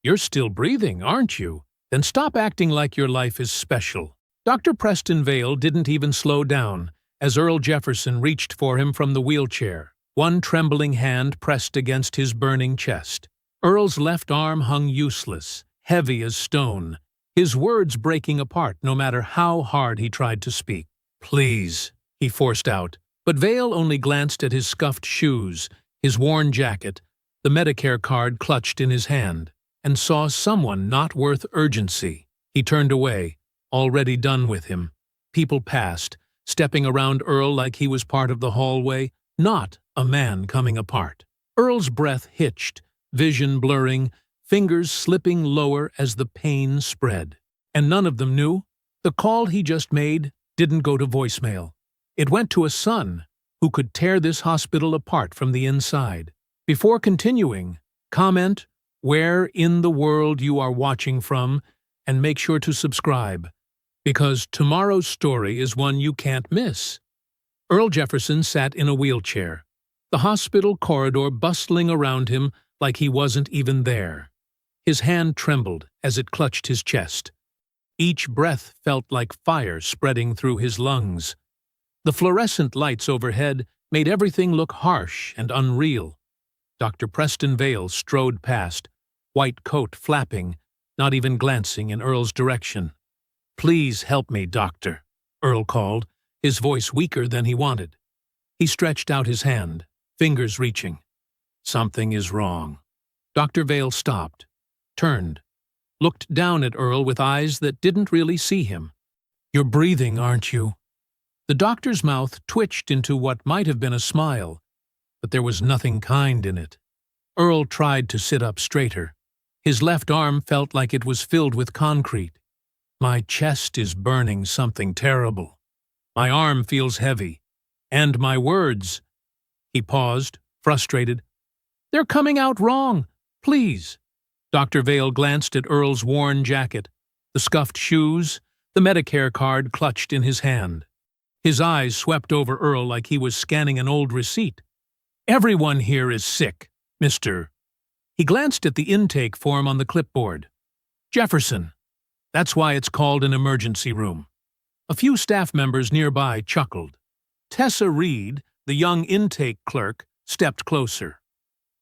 You're still breathing, aren't you? Then stop acting like your life is special. Dr. Preston Vale didn't even slow down as Earl Jefferson reached for him from the wheelchair, one trembling hand pressed against his burning chest. Earl's left arm hung useless, heavy as stone, his words breaking apart no matter how hard he tried to speak. "Please," he forced out, but Vale only glanced at his scuffed shoes, his worn jacket, the Medicare card clutched in his hand, and saw someone not worth urgency. He turned away, already done with him. People passed, stepping around Earl like he was part of the hallway, not a man coming apart. Earl's breath hitched, vision blurring, fingers slipping lower as the pain spread. And none of them knew. The call he just made didn't go to voicemail. It went to a son who could tear this hospital apart from the inside. Before continuing, comment where in the world you are watching from and make sure to subscribe, because tomorrow's story is one you can't miss. Earl Jefferson sat in a wheelchair, the hospital corridor bustling around him like he wasn't even there. His hand trembled as it clutched his chest. Each breath felt like fire spreading through his lungs. The fluorescent lights overhead made everything look harsh and unreal. Dr. Preston Vale strode past, white coat flapping, not even glancing in Earl's direction. "Please help me, doctor," Earl called, his voice weaker than he wanted. He stretched out his hand, fingers reaching. "Something is wrong." Dr. Vale stopped, turned, looked down at Earl with eyes that didn't really see him. "You're breathing, aren't you?" The doctor's mouth twitched into what might have been a smile, but there was nothing kind in it. Earl tried to sit up straighter. His left arm felt like it was filled with concrete. "My chest is burning something terrible. My arm feels heavy. And my words—" He paused, frustrated. "They're coming out wrong. Please." Dr. Vale glanced at Earl's worn jacket, the scuffed shoes, the Medicare card clutched in his hand. His eyes swept over Earl like he was scanning an old receipt. "Everyone here is sick, Mr." He glanced at the intake form on the clipboard. "Jefferson. That's why it's called an emergency room." A few staff members nearby chuckled. Tessa Reed, the young intake clerk, stepped closer.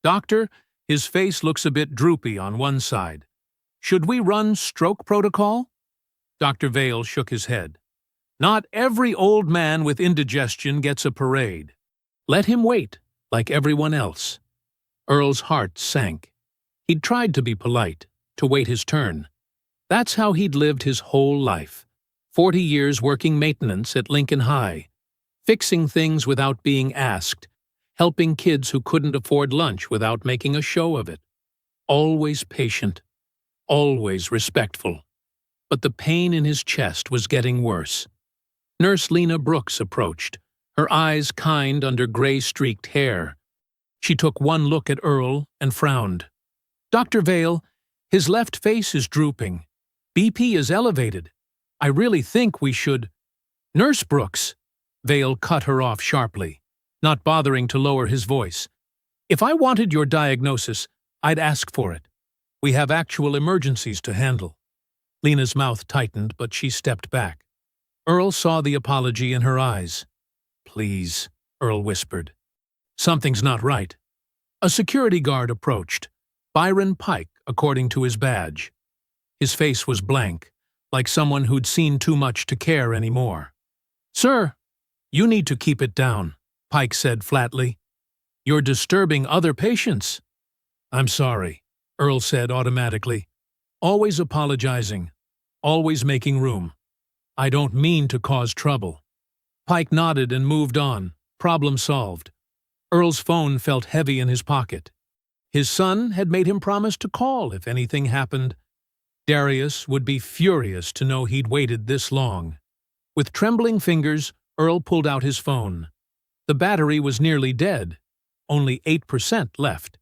"Doctor, his face looks a bit droopy on one side. Should we run stroke protocol?" Dr. Vale shook his head. "Not every old man with indigestion gets a parade. Let him wait, like everyone else." Earl's heart sank. He'd tried to be polite, to wait his turn. That's how he'd lived his whole life. 40 years working maintenance at Lincoln High, fixing things without being asked, helping kids who couldn't afford lunch without making a show of it. Always patient, always respectful. But the pain in his chest was getting worse. Nurse Lena Brooks approached, her eyes kind under gray-streaked hair. She took one look at Earl and frowned. "Dr. Vale, his left face is drooping. BP is elevated. I really think we should—" "Nurse Brooks," Vale cut her off sharply, not bothering to lower his voice. "If I wanted your diagnosis, I'd ask for it. We have actual emergencies to handle." Lena's mouth tightened, but she stepped back. Earl saw the apology in her eyes. "Please," Earl whispered. "Something's not right." A security guard approached. Byron Pike, according to his badge. His face was blank, like someone who'd seen too much to care anymore. "Sir, you need to keep it down," Pike said flatly. "You're disturbing other patients." "I'm sorry," Earl said automatically. Always apologizing, always making room. "I don't mean to cause trouble." Pike nodded and moved on, problem solved. Earl's phone felt heavy in his pocket. His son had made him promise to call if anything happened. Darius would be furious to know he'd waited this long. With trembling fingers, Earl pulled out his phone. The battery was nearly dead, only 8% left.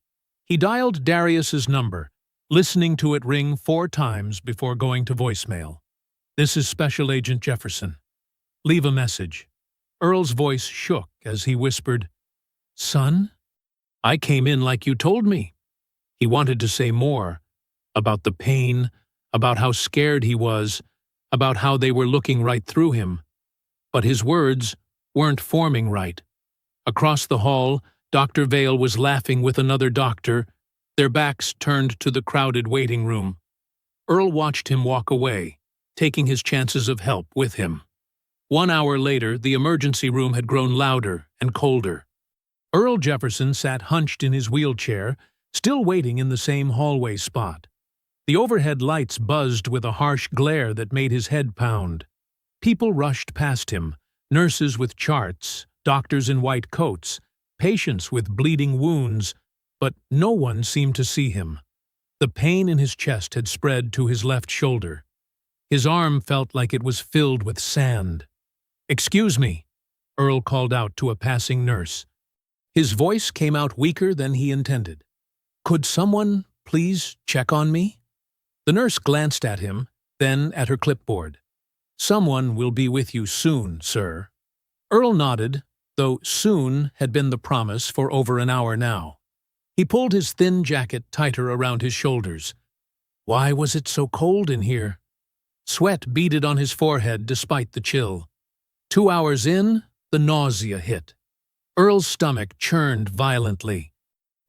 He dialed Darius's number, listening to it ring 4 times before going to voicemail. "This is Special Agent Jefferson. Leave a message." Earl's voice shook as he whispered, "Son? I came in like you told me." He wanted to say more, about the pain, about how scared he was, about how they were looking right through him. But his words weren't forming right. Across the hall, Dr. Vale was laughing with another doctor, their backs turned to the crowded waiting room. Earl watched him walk away, taking his chances of help with him. 1 hour later, the emergency room had grown louder and colder. Earl Jefferson sat hunched in his wheelchair, still waiting in the same hallway spot. The overhead lights buzzed with a harsh glare that made his head pound. People rushed past him, nurses with charts, doctors in white coats, patients with bleeding wounds, but no one seemed to see him. The pain in his chest had spread to his left shoulder. His arm felt like it was filled with sand. "Excuse me," Earl called out to a passing nurse. His voice came out weaker than he intended. "Could someone please check on me?" The nurse glanced at him, then at her clipboard. "Someone will be with you soon, sir." Earl nodded, though soon had been the promise for over an hour now. He pulled his thin jacket tighter around his shoulders. Why was it so cold in here? Sweat beaded on his forehead despite the chill. 2 hours in, the nausea hit. Earl's stomach churned violently.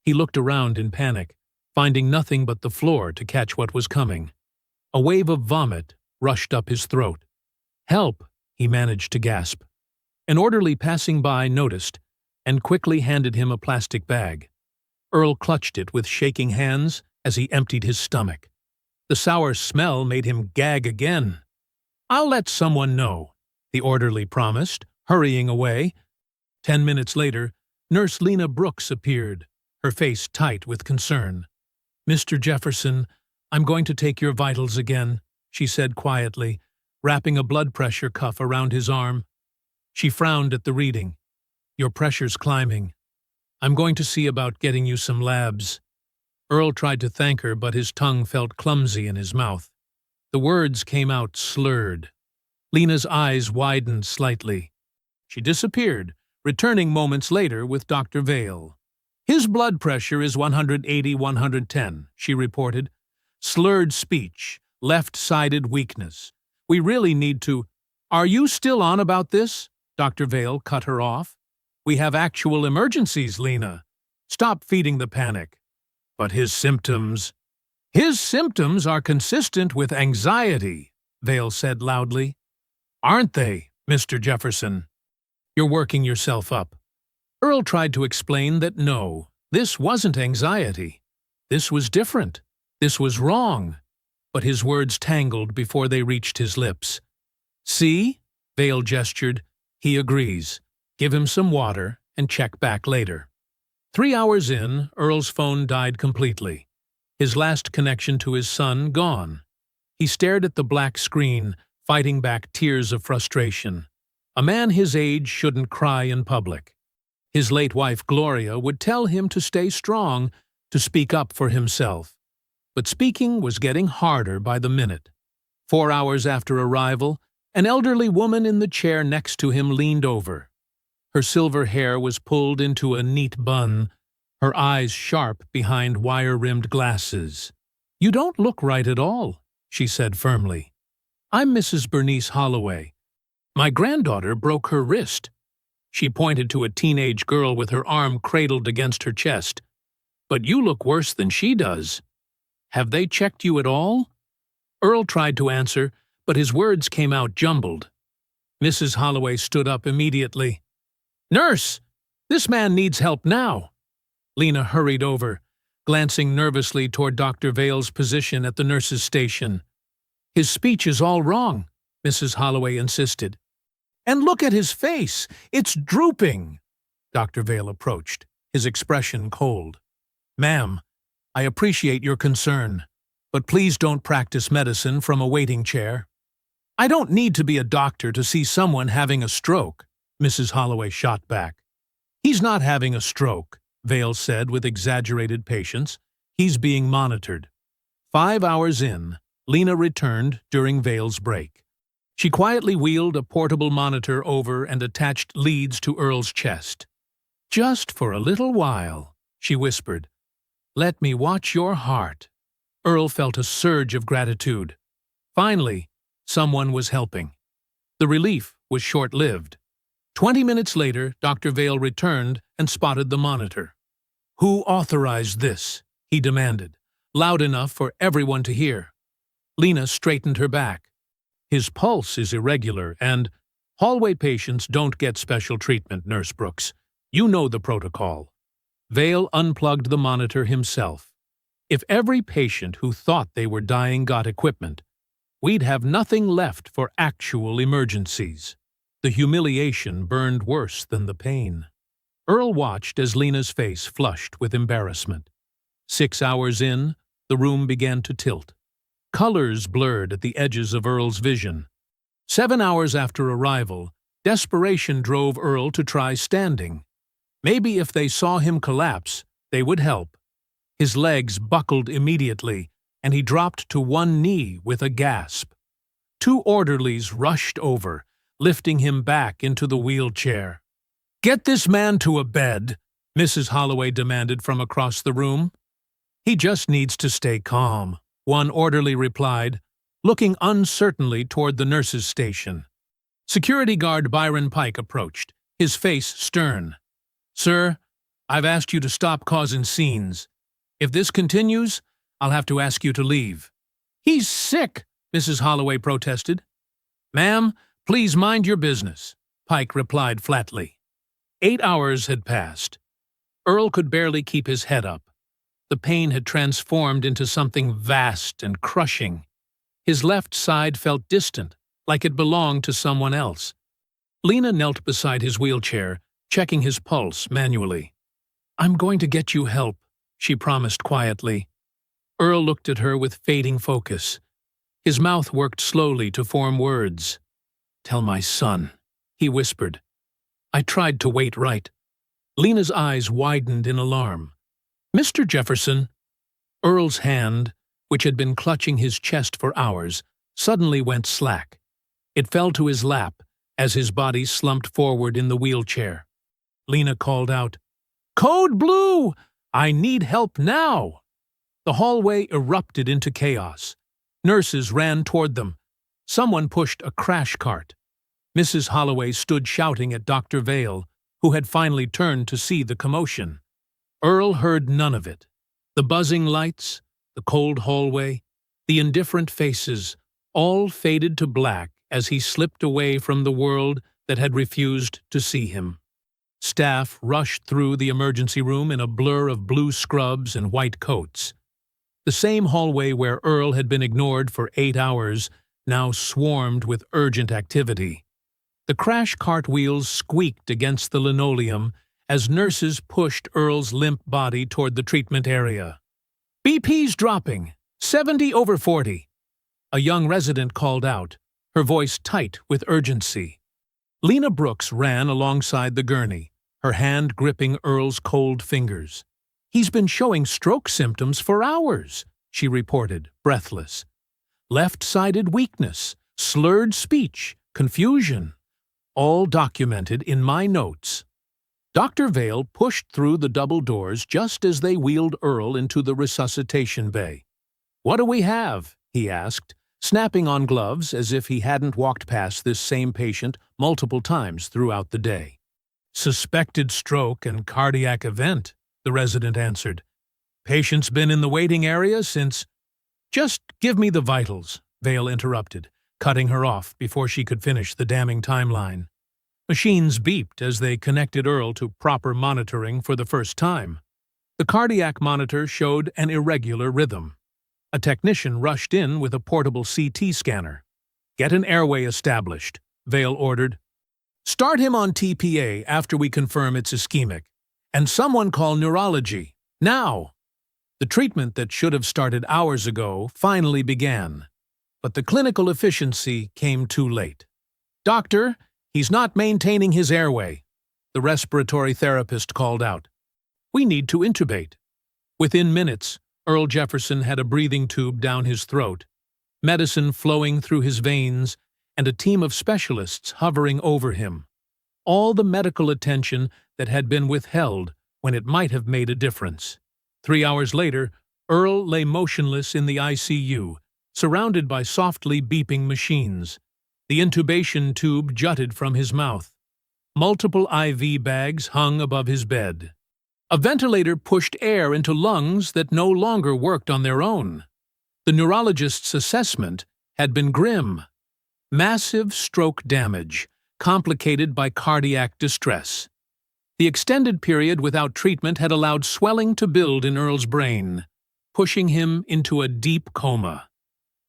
He looked around in panic, finding nothing but the floor to catch what was coming. A wave of vomit rushed up his throat. "Help!" he managed to gasp. An orderly passing by noticed and quickly handed him a plastic bag. Earl clutched it with shaking hands as he emptied his stomach. The sour smell made him gag again. "I'll let someone know," the orderly promised, hurrying away. 10 minutes later, Nurse Lena Brooks appeared, her face tight with concern. "Mr. Jefferson, I'm going to take your vitals again," she said quietly, wrapping a blood pressure cuff around his arm. She frowned at the reading. "Your pressure's climbing. I'm going to see about getting you some labs." Earl tried to thank her, but his tongue felt clumsy in his mouth. The words came out slurred. Lena's eyes widened slightly. She disappeared, returning moments later with Dr. Vale. "His blood pressure is 180/110, she reported. "Slurred speech, left-sided weakness. We really need to—" "Are you still on about this?" Dr. Vale cut her off. "We have actual emergencies, Lena. Stop feeding the panic." "But his symptoms—" "His symptoms are consistent with anxiety," Vale said loudly. "Aren't they, Mr. Jefferson?" "You're working yourself up." Earl tried to explain that no, this wasn't anxiety. This was different. This was wrong. But his words tangled before they reached his lips. "See?" Vale gestured. "He agrees. Give him some water and check back later." 3 hours in, Earl's phone died completely. His last connection to his son gone. He stared at the black screen, fighting back tears of frustration. A man his age shouldn't cry in public. His late wife Gloria would tell him to stay strong, to speak up for himself. But speaking was getting harder by the minute. 4 hours after arrival, an elderly woman in the chair next to him leaned over. Her silver hair was pulled into a neat bun, her eyes sharp behind wire-rimmed glasses. "You don't look right at all," she said firmly. "I'm Mrs. Bernice Holloway. My granddaughter broke her wrist." She pointed to a teenage girl with her arm cradled against her chest. "But you look worse than she does. Have they checked you at all?" Earl tried to answer, but his words came out jumbled. Mrs. Holloway stood up immediately. "Nurse! This man needs help now!" Lena hurried over, glancing nervously toward Dr. Vale's position at the nurse's station. "His speech is all wrong," Mrs. Holloway insisted. "And look at his face! It's drooping!" Dr. Vale approached, his expression cold. "Ma'am, I appreciate your concern, but please don't practice medicine from a waiting chair." "I don't need to be a doctor to see someone having a stroke," Mrs. Holloway shot back. "He's not having a stroke," Vale said with exaggerated patience. "He's being monitored." 5 hours in, Lena returned during Vale's break. She quietly wheeled a portable monitor over and attached leads to Earl's chest. "Just for a little while," she whispered. "Let me watch your heart." Earl felt a surge of gratitude. Finally, someone was helping. The relief was short-lived. 20 minutes later, Dr. Vale returned and spotted the monitor. "Who authorized this?" he demanded, loud enough for everyone to hear. Lena straightened her back. "His pulse is irregular, and hallway patients don't get special treatment, Nurse Brooks. You know the protocol." Vale unplugged the monitor himself. "If every patient who thought they were dying got equipment, we'd have nothing left for actual emergencies." The humiliation burned worse than the pain. Earl watched as Lena's face flushed with embarrassment. 6 hours in, the room began to tilt. Colors blurred at the edges of Earl's vision. 7 hours after arrival, desperation drove Earl to try standing. Maybe if they saw him collapse, they would help. His legs buckled immediately, and he dropped to one knee with a gasp. 2 orderlies rushed over, lifting him back into the wheelchair. "Get this man to a bed," Mrs. Holloway demanded from across the room. "He just needs to stay calm," one orderly replied, looking uncertainly toward the nurse's station. Security guard Byron Pike approached, his face stern. "Sir, I've asked you to stop causing scenes. If this continues, I'll have to ask you to leave." "He's sick," Mrs. Holloway protested. "Ma'am, please mind your business," Pike replied flatly. 8 hours had passed. Earl could barely keep his head up. The pain had transformed into something vast and crushing. His left side felt distant, like it belonged to someone else. Lena knelt beside his wheelchair, checking his pulse manually. "I'm going to get you help," she promised quietly. Earl looked at her with fading focus. His mouth worked slowly to form words. "Tell my son," he whispered. "I tried to wait right." Lena's eyes widened in alarm. "Mr. Jefferson." Earl's hand, which had been clutching his chest for hours, suddenly went slack. It fell to his lap as his body slumped forward in the wheelchair. Lena called out, "Code Blue! I need help now!" The hallway erupted into chaos. Nurses ran toward them. Someone pushed a crash cart. Mrs. Holloway stood shouting at Dr. Vale, who had finally turned to see the commotion. Earl heard none of it. The buzzing lights, the cold hallway, the indifferent faces, all faded to black as he slipped away from the world that had refused to see him. Staff rushed through the emergency room in a blur of blue scrubs and white coats. The same hallway where Earl had been ignored for 8 hours now swarmed with urgent activity. The crash cart wheels squeaked against the linoleum as nurses pushed Earl's limp body toward the treatment area. "BP's dropping, 70/40. A young resident called out, her voice tight with urgency. Lena Brooks ran alongside the gurney, her hand gripping Earl's cold fingers. "He's been showing stroke symptoms for hours," she reported, breathless. "Left-sided weakness, slurred speech, confusion, all documented in my notes." Dr. Vale pushed through the double doors just as they wheeled Earl into the resuscitation bay. "What do we have?" he asked, snapping on gloves as if he hadn't walked past this same patient multiple times throughout the day. "Suspected stroke and cardiac event," the resident answered. "Patient's been in the waiting area since—" "Just give me the vitals," Vale interrupted, cutting her off before she could finish the damning timeline. Machines beeped as they connected Earl to proper monitoring for the first time. The cardiac monitor showed an irregular rhythm. A technician rushed in with a portable CT scanner. "Get an airway established," Vale ordered. "Start him on TPA after we confirm it's ischemic. And someone call neurology. Now!" The treatment that should have started hours ago finally began. But the clinical efficiency came too late. "Doctor, he's not maintaining his airway," the respiratory therapist called out. "We need to intubate." Within minutes, Earl Jefferson had a breathing tube down his throat, medicine flowing through his veins, and a team of specialists hovering over him. All the medical attention that had been withheld when it might have made a difference. 3 hours later, Earl lay motionless in the ICU, surrounded by softly beeping machines. The intubation tube jutted from his mouth. Multiple IV bags hung above his bed. A ventilator pushed air into lungs that no longer worked on their own. The neurologist's assessment had been grim. Massive stroke damage, complicated by cardiac distress. The extended period without treatment had allowed swelling to build in Earl's brain, pushing him into a deep coma.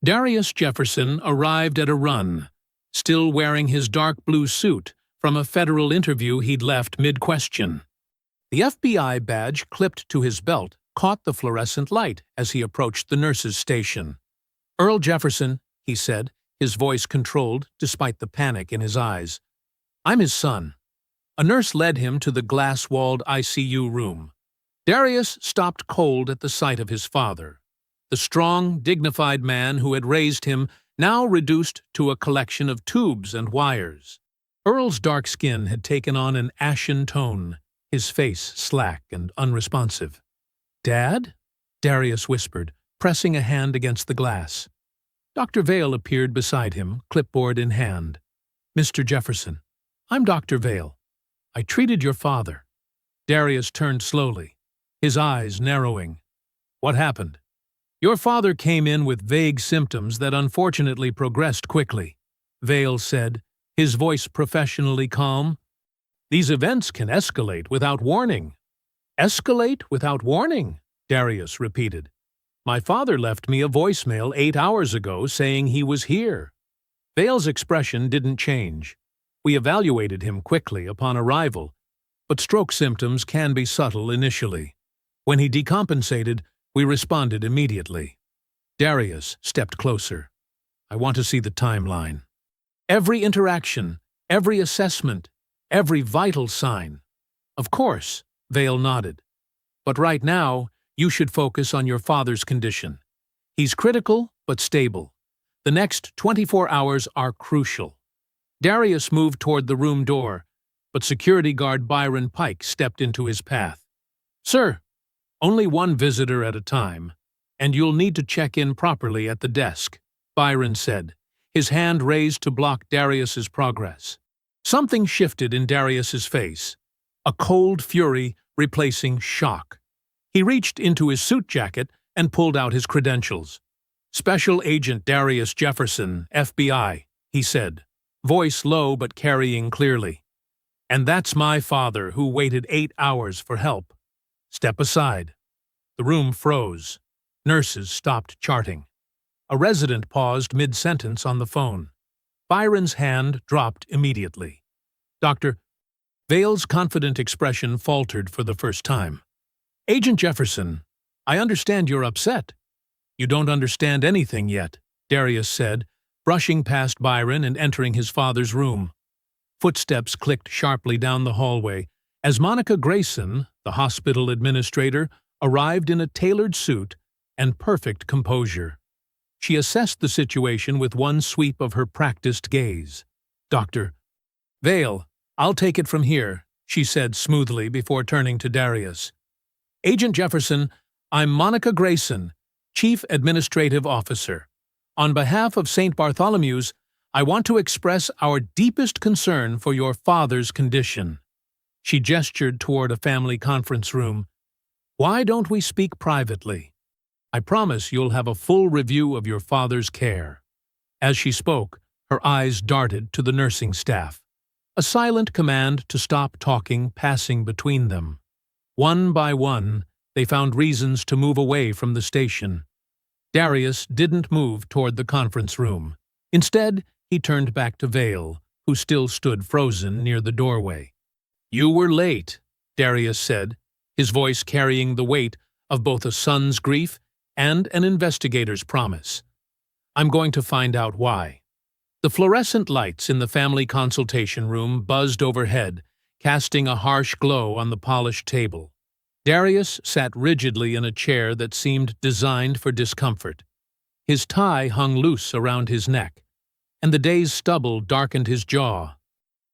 Darius Jefferson arrived at a run, still wearing his dark blue suit from a federal interview he'd left mid-question. The FBI badge clipped to his belt caught the fluorescent light as he approached the nurse's station. "Earl Jefferson," he said, his voice controlled despite the panic in his eyes. "I'm his son." A nurse led him to the glass-walled ICU room. Darius stopped cold at the sight of his father, the strong, dignified man who had raised him, now reduced to a collection of tubes and wires. Earl's dark skin had taken on an ashen tone, his face slack and unresponsive. "Dad?" Darius whispered, pressing a hand against the glass. Dr. Vale appeared beside him, clipboard in hand. "Mr. Jefferson, I'm Dr. Vale. I treated your father." Darius turned slowly, his eyes narrowing. "What happened?" "Your father came in with vague symptoms that unfortunately progressed quickly," Vale said, his voice professionally calm. "These events can escalate without warning." "Escalate without warning?" Darius repeated. "My father left me a voicemail 8 hours ago saying he was here." Vale's expression didn't change. "We evaluated him quickly upon arrival, but stroke symptoms can be subtle initially. When he decompensated, we responded immediately." Darius stepped closer. "I want to see the timeline. Every interaction, every assessment, every vital sign." "Of course," Vale nodded. "But right now, you should focus on your father's condition. He's critical but stable. The next 24 hours are crucial." Darius moved toward the room door, but security guard Byron Pike stepped into his path. "Sir, only one visitor at a time, and you'll need to check in properly at the desk," Byron said, his hand raised to block Darius's progress. Something shifted in Darius's face, a cold fury replacing shock. He reached into his suit jacket and pulled out his credentials. "Special Agent Darius Jefferson, FBI," he said, voice low but carrying clearly. "And that's my father who waited 8 hours for help. Step aside." The room froze. Nurses stopped charting. A resident paused mid-sentence on the phone. Byron's hand dropped immediately. "Dr." Vale's confident expression faltered for the first time. "Agent Jefferson, I understand you're upset." "You don't understand anything yet," Darius said, brushing past Byron and entering his father's room. Footsteps clicked sharply down the hallway as Monica Grayson, the hospital administrator, arrived in a tailored suit and perfect composure. She assessed the situation with one sweep of her practiced gaze. "Dr. Vale, I'll take it from here," she said smoothly before turning to Darius. "Agent Jefferson, I'm Monica Grayson, Chief Administrative Officer. On behalf of St. Bartholomew's, I want to express our deepest concern for your father's condition." She gestured toward a family conference room. "Why don't we speak privately? I promise you'll have a full review of your father's care." As she spoke, her eyes darted to the nursing staff. A silent command to stop talking passing between them. One by one, they found reasons to move away from the station. Darius didn't move toward the conference room. Instead, he turned back to Vale, who still stood frozen near the doorway. "You were late," Darius said, his voice carrying the weight of both a son's grief and an investigator's promise. "I'm going to find out why." The fluorescent lights in the family consultation room buzzed overhead, casting a harsh glow on the polished table. Darius sat rigidly in a chair that seemed designed for discomfort. His tie hung loose around his neck, and the day's stubble darkened his jaw.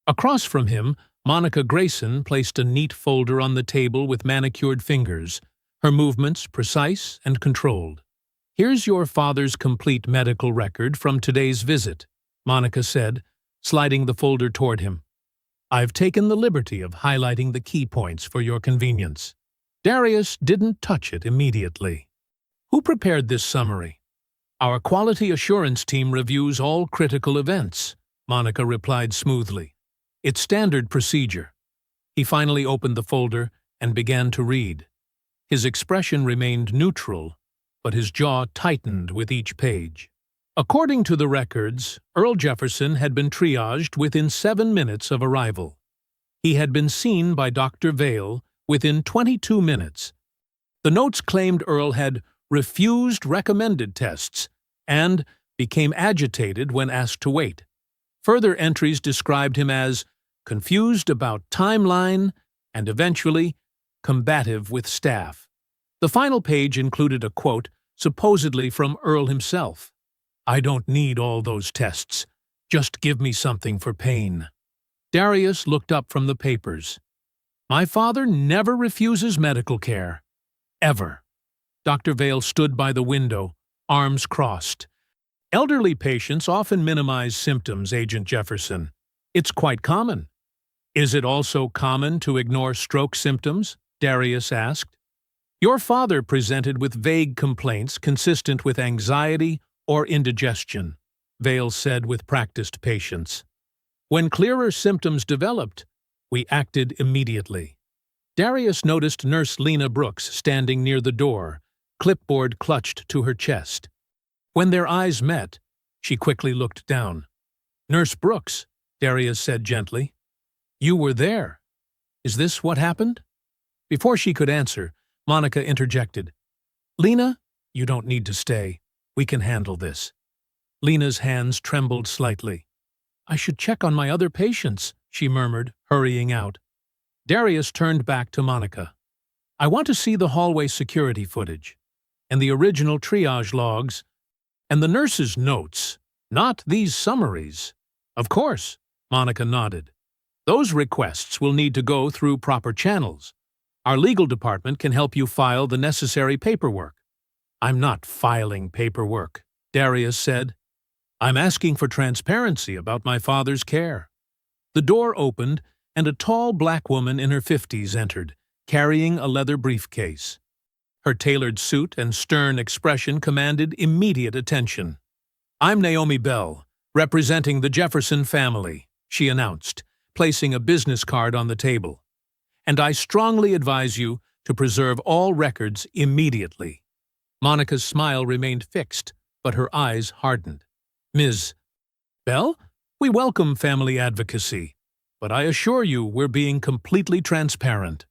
Across from him, Monica Grayson placed a neat folder on the table with manicured fingers, her movements precise and controlled. "Here's your father's complete medical record from today's visit," Monica said, sliding the folder toward him. "I've taken the liberty of highlighting the key points for your convenience." Darius didn't touch it immediately. "Who prepared this summary?" "Our quality assurance team reviews all critical events," Monica replied smoothly. "It's standard procedure." He finally opened the folder and began to read. His expression remained neutral, but his jaw tightened with each page. According to the records, Earl Jefferson had been triaged within 7 minutes of arrival. He had been seen by Dr. Vale within 22 minutes. The notes claimed Earl had refused recommended tests and became agitated when asked to wait. Further entries described him as confused about timeline and eventually combative with staff. The final page included a quote supposedly from Earl himself. "I don't need all those tests. Just give me something for pain." Darius looked up from the papers. "My father never refuses medical care. Ever." Dr. Vale stood by the window, arms crossed. "Elderly patients often minimize symptoms, Agent Jefferson. It's quite common." "Is it also common to ignore stroke symptoms?" Darius asked. "Your father presented with vague complaints consistent with anxiety or indigestion," Vale said with practiced patience. "When clearer symptoms developed, we acted immediately." Darius noticed Nurse Lena Brooks standing near the door, clipboard clutched to her chest. When their eyes met, she quickly looked down. "Nurse Brooks," Darius said gently. "You were there. Is this what happened?" Before she could answer, Monica interjected. "Lena, you don't need to stay. We can handle this." Lena's hands trembled slightly. "I should check on my other patients," she murmured, hurrying out. Darius turned back to Monica. "I want to see the hallway security footage, and the original triage logs, and the nurse's notes, not these summaries." "Of course," Monica nodded. "Those requests will need to go through proper channels. Our legal department can help you file the necessary paperwork." "I'm not filing paperwork," Darius said. "I'm asking for transparency about my father's care." The door opened, and a tall black woman in her 50s entered, carrying a leather briefcase. Her tailored suit and stern expression commanded immediate attention. "I'm Naomi Bell, representing the Jefferson family," she announced, placing a business card on the table. "And I strongly advise you to preserve all records immediately." Monica's smile remained fixed, but her eyes hardened. "Ms. Bell, we welcome family advocacy, but I assure you we're being completely transparent.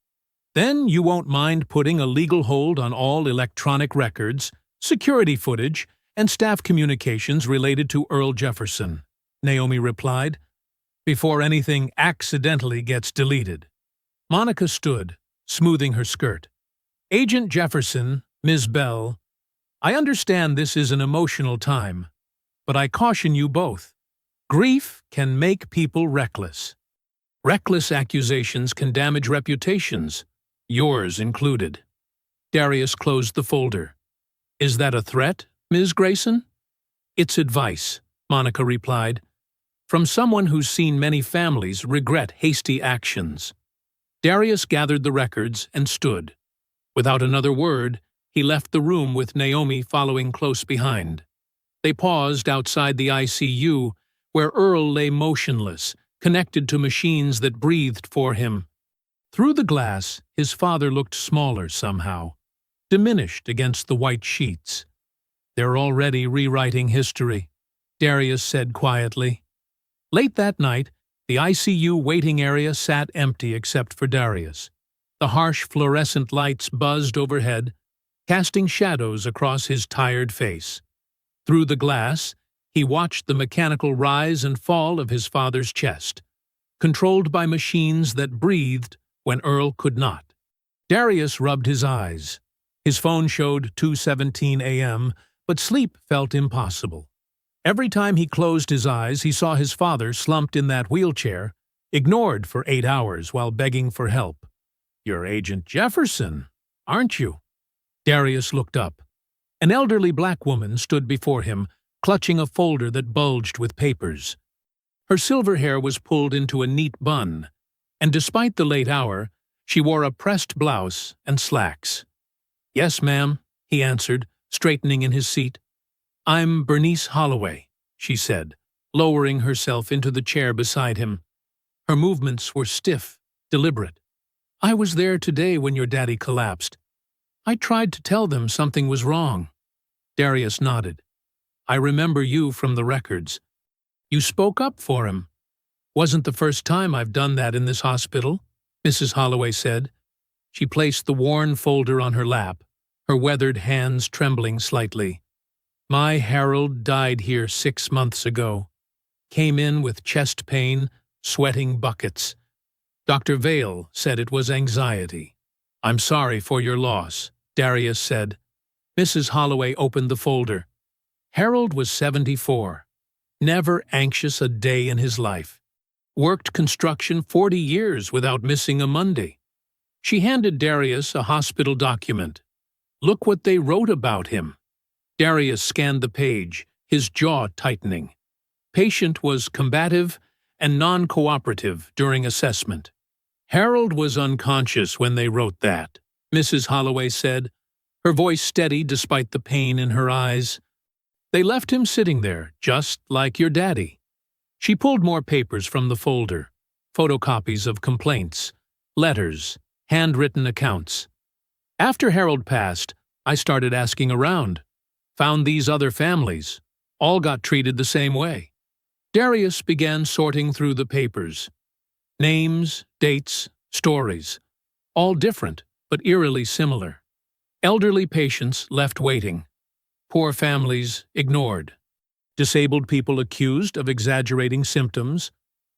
Then you won't mind putting a legal hold on all electronic records, security footage, and staff communications related to Earl Jefferson," Naomi replied, "before anything accidentally gets deleted." Monica stood, smoothing her skirt. "Agent Jefferson, Ms. Bell, I understand this is an emotional time, but I caution you both. Grief can make people reckless. Reckless accusations can damage reputations, yours included." Darius closed the folder. "Is that a threat, Ms. Grayson?" "It's advice," Monica replied, "from someone who's seen many families regret hasty actions." Darius gathered the records and stood. Without another word, he left the room with Naomi following close behind. They paused outside the ICU, where Earl lay motionless, connected to machines that breathed for him. Through the glass, his father looked smaller somehow, diminished against the white sheets. "They're already rewriting history," Darius said quietly. Late that night, the ICU waiting area sat empty except for Darius. The harsh fluorescent lights buzzed overhead, casting shadows across his tired face. Through the glass, he watched the mechanical rise and fall of his father's chest, controlled by machines that breathed when Earl could not. Darius rubbed his eyes. His phone showed 2:17 a.m., but sleep felt impossible. Every time he closed his eyes, he saw his father slumped in that wheelchair, ignored for 8 hours while begging for help. "You're Agent Jefferson, aren't you?" Darius looked up. An elderly black woman stood before him, clutching a folder that bulged with papers. Her silver hair was pulled into a neat bun, and despite the late hour, she wore a pressed blouse and slacks. "Yes, ma'am," he answered, straightening in his seat. "I'm Bernice Holloway," she said, lowering herself into the chair beside him. Her movements were stiff, deliberate. "I was there today when your daddy collapsed. I tried to tell them something was wrong." Darius nodded. "I remember you from the records. You spoke up for him." "Wasn't the first time I've done that in this hospital," Mrs. Holloway said. She placed the worn folder on her lap, her weathered hands trembling slightly. "My Harold died here 6 months ago. Came in with chest pain, sweating buckets. Dr. Vale said it was anxiety." "I'm sorry for your loss," Darius said. Mrs. Holloway opened the folder. Harold was 74. Never anxious a day in his life. Worked construction 40 years without missing a Monday. She handed Darius a hospital document. "Look what they wrote about him." Darius scanned the page, his jaw tightening. Patient was combative and non-cooperative during assessment. "Harold was unconscious when they wrote that," Mrs. Holloway said, her voice steady despite the pain in her eyes. "They left him sitting there, just like your daddy." She pulled more papers from the folder, photocopies of complaints, letters, handwritten accounts. "After Harold passed, I started asking around. Found these other families. All got treated the same way." Darius began sorting through the papers. Names, dates, stories. All different, but eerily similar. Elderly patients left waiting. Poor families ignored. Disabled people accused of exaggerating symptoms.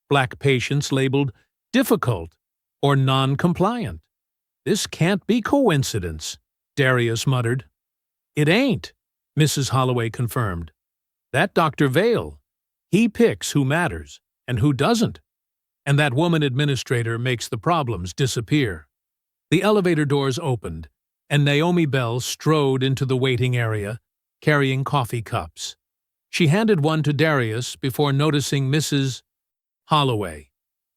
Black patients labeled difficult or non-compliant. "This can't be coincidence," Darius muttered. "It ain't," Mrs. Holloway confirmed. "That Dr. Vale, he picks who matters and who doesn't. And that woman administrator makes the problems disappear." The elevator doors opened, and Naomi Bell strode into the waiting area, carrying coffee cups. She handed one to Darius before noticing Mrs. Holloway.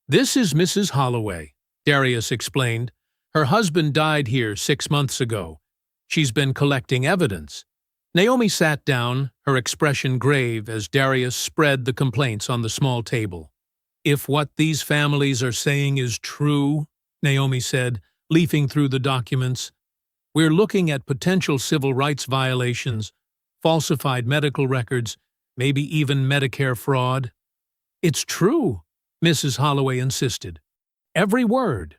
"This is Mrs. Holloway," Darius explained. "Her husband died here 6 months ago. She's been collecting evidence." Naomi sat down, her expression grave as Darius spread the complaints on the small table. "If what these families are saying is true," Naomi said, leafing through the documents, "we're looking at potential civil rights violations, falsified medical records, maybe even Medicare fraud." "It's true," Mrs. Holloway insisted. "Every word."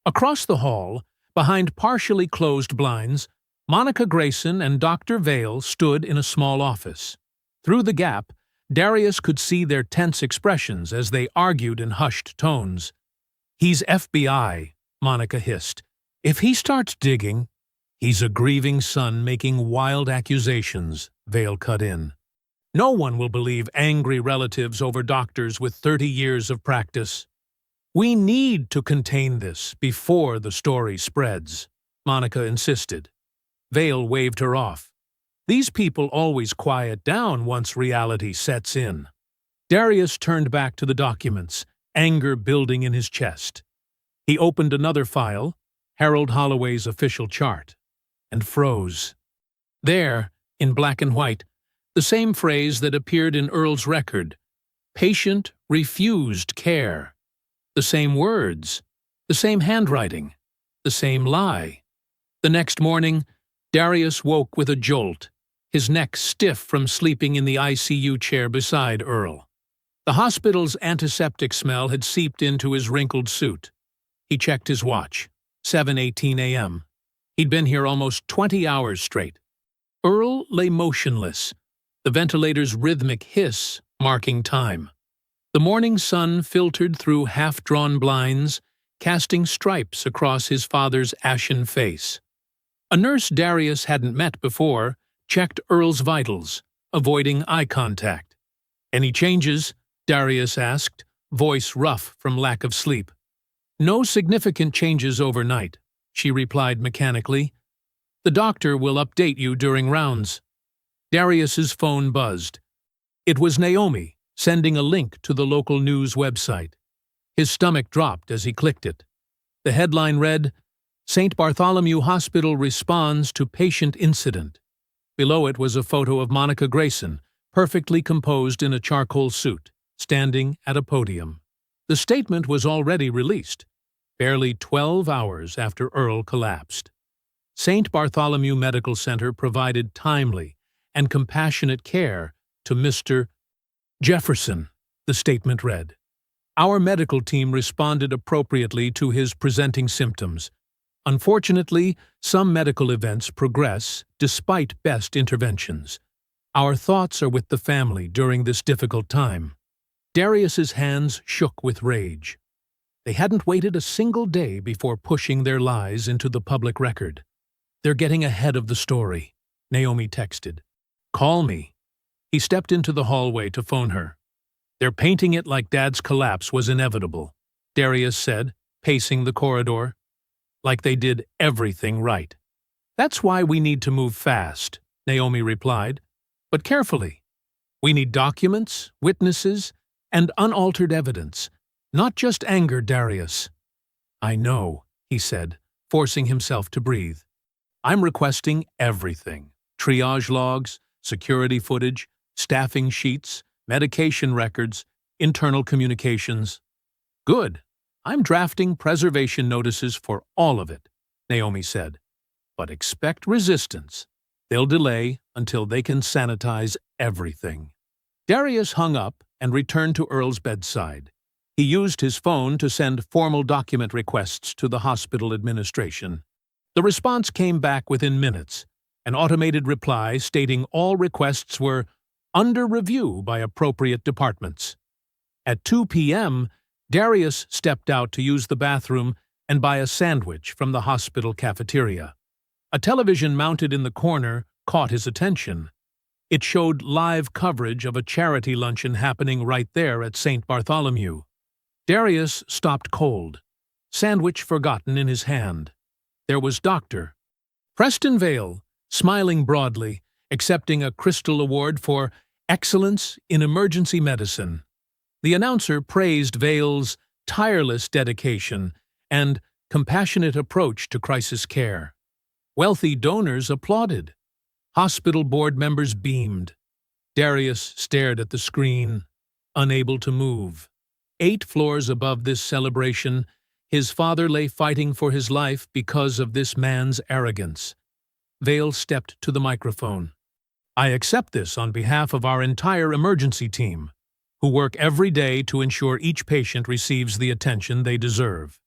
Across the hall, behind partially closed blinds, Monica Grayson and Dr. Vale stood in a small office. Through the gap, Darius could see their tense expressions as they argued in hushed tones. "He's FBI," Monica hissed. "If he starts digging—" "He's a grieving son making wild accusations," Vale cut in. "No one will believe angry relatives over doctors with 30 years of practice." "We need to contain this before the story spreads," Monica insisted. Vale waved her off. "These people always quiet down once reality sets in." Darius turned back to the documents, anger building in his chest. He opened another file, Harold Holloway's official chart, and froze. There, in black and white, the same phrase that appeared in Earl's record: "Patient refused care." The same words, the same handwriting, the same lie. The next morning, Darius woke with a jolt, his neck stiff from sleeping in the ICU chair beside Earl. The hospital's antiseptic smell had seeped into his wrinkled suit. He checked his watch. 7:18 a.m. He'd been here almost 20 hours straight. Earl lay motionless, the ventilator's rhythmic hiss marking time. The morning sun filtered through half-drawn blinds, casting stripes across his father's ashen face. A nurse Darius hadn't met before checked Earl's vitals, avoiding eye contact. "Any changes?" Darius asked, voice rough from lack of sleep. "No significant changes overnight," she replied mechanically. The doctor will update you during rounds. Darius's phone buzzed. It was Naomi, sending a link to the local news website. His stomach dropped as he clicked it. The headline read, "St. Bartholomew Hospital responds to patient incident." Below it was a photo of Monica Grayson, perfectly composed in a charcoal suit, standing at a podium. The statement was already released, barely 12 hours after Earl collapsed. St. Bartholomew Medical Center provided timely and compassionate care to Mr. Jefferson, the statement read. Our medical team responded appropriately to his presenting symptoms. Unfortunately, some medical events progress despite best interventions. Our thoughts are with the family during this difficult time. Darius's hands shook with rage. They hadn't waited a single day before pushing their lies into the public record. They're getting ahead of the story, Naomi texted. Call me. He stepped into the hallway to phone her. They're painting it like Dad's collapse was inevitable, Darius said, pacing the corridor. Like they did everything right. That's why we need to move fast, Naomi replied, but carefully. We need documents, witnesses, and unaltered evidence, not just anger, Darius. I know, he said, forcing himself to breathe. I'm requesting everything. Triage logs, security footage, staffing sheets, medication records, internal communications. Good. I'm drafting preservation notices for all of it, Naomi said. But expect resistance. They'll delay until they can sanitize everything. Darius hung up and returned to Earl's bedside. He used his phone to send formal document requests to the hospital administration. The response came back within minutes, an automated reply stating all requests were under review by appropriate departments. At 2 p.m., Darius stepped out to use the bathroom and buy a sandwich from the hospital cafeteria. A television mounted in the corner caught his attention. It showed live coverage of a charity luncheon happening right there at St. Bartholomew. Darius stopped cold, sandwich forgotten in his hand. There was Dr. Preston Vale, smiling broadly, accepting a Crystal Award for Excellence in Emergency Medicine. The announcer praised Vale's tireless dedication and compassionate approach to crisis care. Wealthy donors applauded. Hospital board members beamed. Darius stared at the screen, unable to move. 8 floors above this celebration, his father lay fighting for his life because of this man's arrogance. Vale stepped to the microphone. I accept this on behalf of our entire emergency team, who work every day to ensure each patient receives the attention they deserve.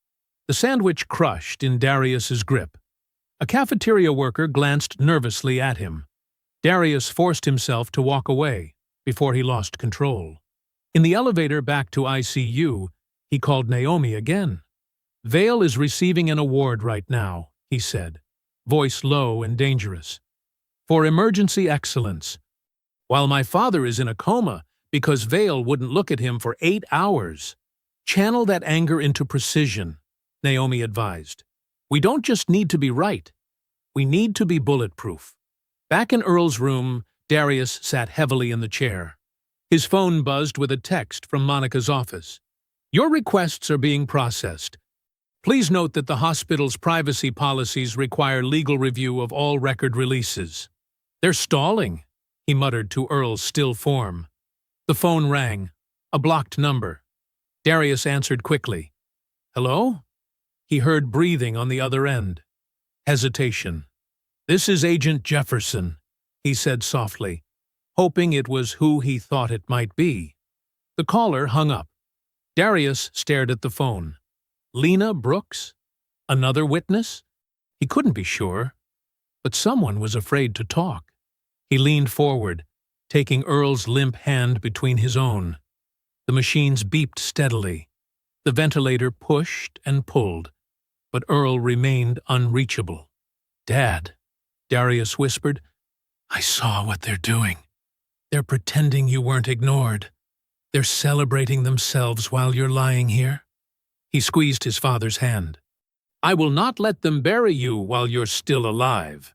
The sandwich crushed in Darius's grip. A cafeteria worker glanced nervously at him. Darius forced himself to walk away before he lost control. In the elevator back to ICU, he called Naomi again. Vale is receiving an award right now, he said, voice low and dangerous. For emergency excellence. While my father is in a coma because Vale wouldn't look at him for 8 hours. Channel that anger into precision, Naomi advised. We don't just need to be right. We need to be bulletproof. Back in Earl's room, Darius sat heavily in the chair. His phone buzzed with a text from Monica's office. Your requests are being processed. Please note that the hospital's privacy policies require legal review of all record releases. They're stalling, he muttered to Earl's still form. The phone rang, a blocked number. Darius answered quickly. Hello? He heard breathing on the other end. Hesitation. This is Agent Jefferson, he said softly, hoping it was who he thought it might be. The caller hung up. Darius stared at the phone. Lena Brooks? Another witness? He couldn't be sure, but someone was afraid to talk. He leaned forward, taking Earl's limp hand between his own. The machines beeped steadily. The ventilator pushed and pulled, but Earl remained unreachable. Dad, Darius whispered, I saw what they're doing. They're pretending you weren't ignored. They're celebrating themselves while you're lying here. He squeezed his father's hand. I will not let them bury you while you're still alive.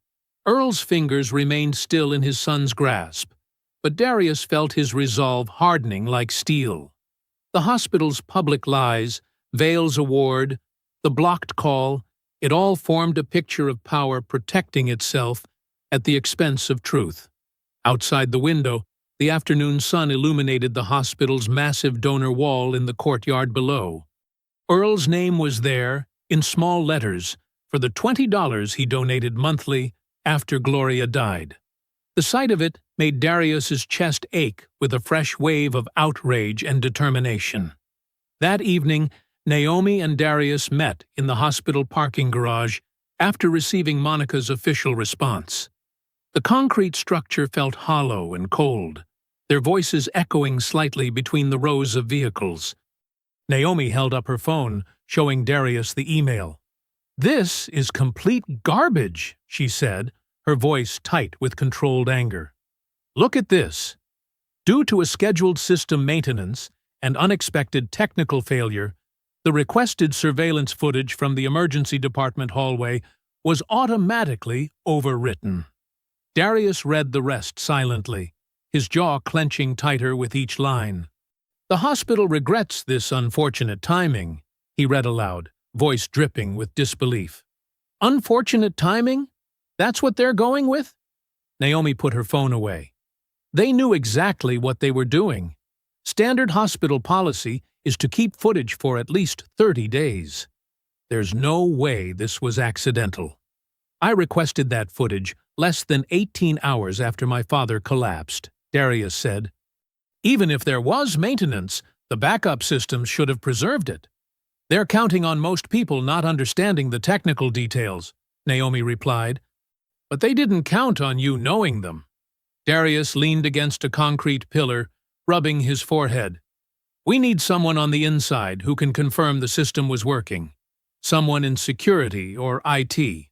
Earl's fingers remained still in his son's grasp, but Darius felt his resolve hardening like steel. The hospital's public lies, Vale's award, the blocked call, it all formed a picture of power protecting itself at the expense of truth. Outside the window, the afternoon sun illuminated the hospital's massive donor wall in the courtyard below. Earl's name was there, in small letters, for the $20 he donated monthly after Gloria died. The sight of it made Darius's chest ache with a fresh wave of outrage and determination. That evening, Naomi and Darius met in the hospital parking garage after receiving Monica's official response. The concrete structure felt hollow and cold, their voices echoing slightly between the rows of vehicles. Naomi held up her phone, showing Darius the email. "This is complete garbage," she said, her voice tight with controlled anger. "Look at this. Due to a scheduled system maintenance and unexpected technical failure, the requested surveillance footage from the emergency department hallway was automatically overwritten." Darius read the rest silently, his jaw clenching tighter with each line. "The hospital regrets this unfortunate timing," he read aloud, voice dripping with disbelief. "Unfortunate timing? That's what they're going with?" Naomi put her phone away. They knew exactly what they were doing. Standard hospital policy is to keep footage for at least 30 days. There's no way this was accidental. "I requested that footage less than 18 hours after my father collapsed," Darius said. "Even if there was maintenance, the backup systems should have preserved it." "They're counting on most people not understanding the technical details," Naomi replied. "But they didn't count on you knowing them." Darius leaned against a concrete pillar, rubbing his forehead. "We need someone on the inside who can confirm the system was working. Someone in security or IT."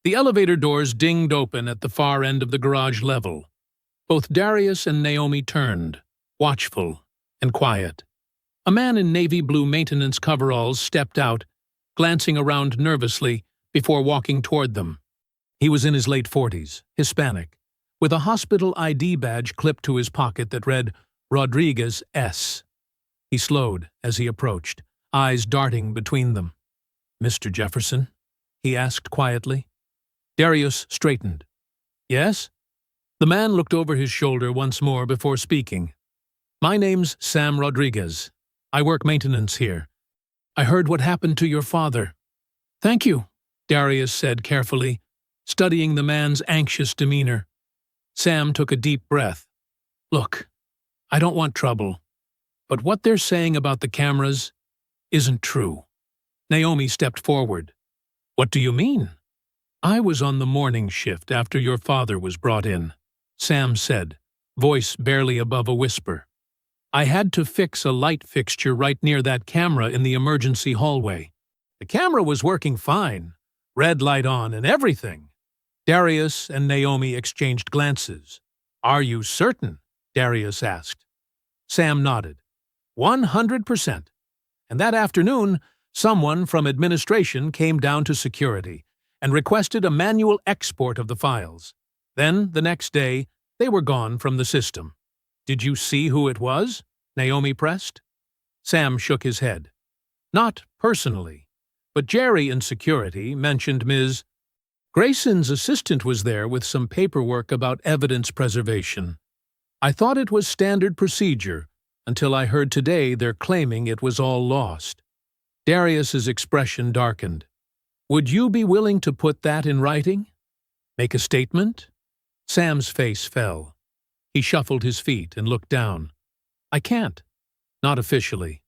The elevator doors dinged open at the far end of the garage level. Both Darius and Naomi turned, watchful and quiet. A man in navy blue maintenance coveralls stepped out, glancing around nervously before walking toward them. He was in his late 40s, Hispanic, with a hospital ID badge clipped to his pocket that read Rodriguez S. He slowed as he approached, eyes darting between them. "Mr. Jefferson?" he asked quietly. Darius straightened. "Yes?" The man looked over his shoulder once more before speaking. "My name's Sam Rodriguez. I work maintenance here. I heard what happened to your father." "Thank you," Darius said carefully, studying the man's anxious demeanor. Sam took a deep breath. "Look, I don't want trouble, but what they're saying about the cameras isn't true." Naomi stepped forward. "What do you mean?" "I was on the morning shift after your father was brought in," Sam said, voice barely above a whisper. "I had to fix a light fixture right near that camera in the emergency hallway. The camera was working fine, red light on and everything." Darius and Naomi exchanged glances. "Are you certain?" Darius asked. Sam nodded. 100%. And that afternoon, someone from administration came down to security and requested a manual export of the files. Then, the next day, they were gone from the system. "Did you see who it was?" Naomi pressed. Sam shook his head. "Not personally, but Jerry in security mentioned Ms. Grayson's assistant was there with some paperwork about evidence preservation. I thought it was standard procedure until I heard today they're claiming it was all lost." Darius's expression darkened. "Would you be willing to put that in writing? Make a statement?" Sam's face fell. He shuffled his feet and looked down. "I can't. Not officially.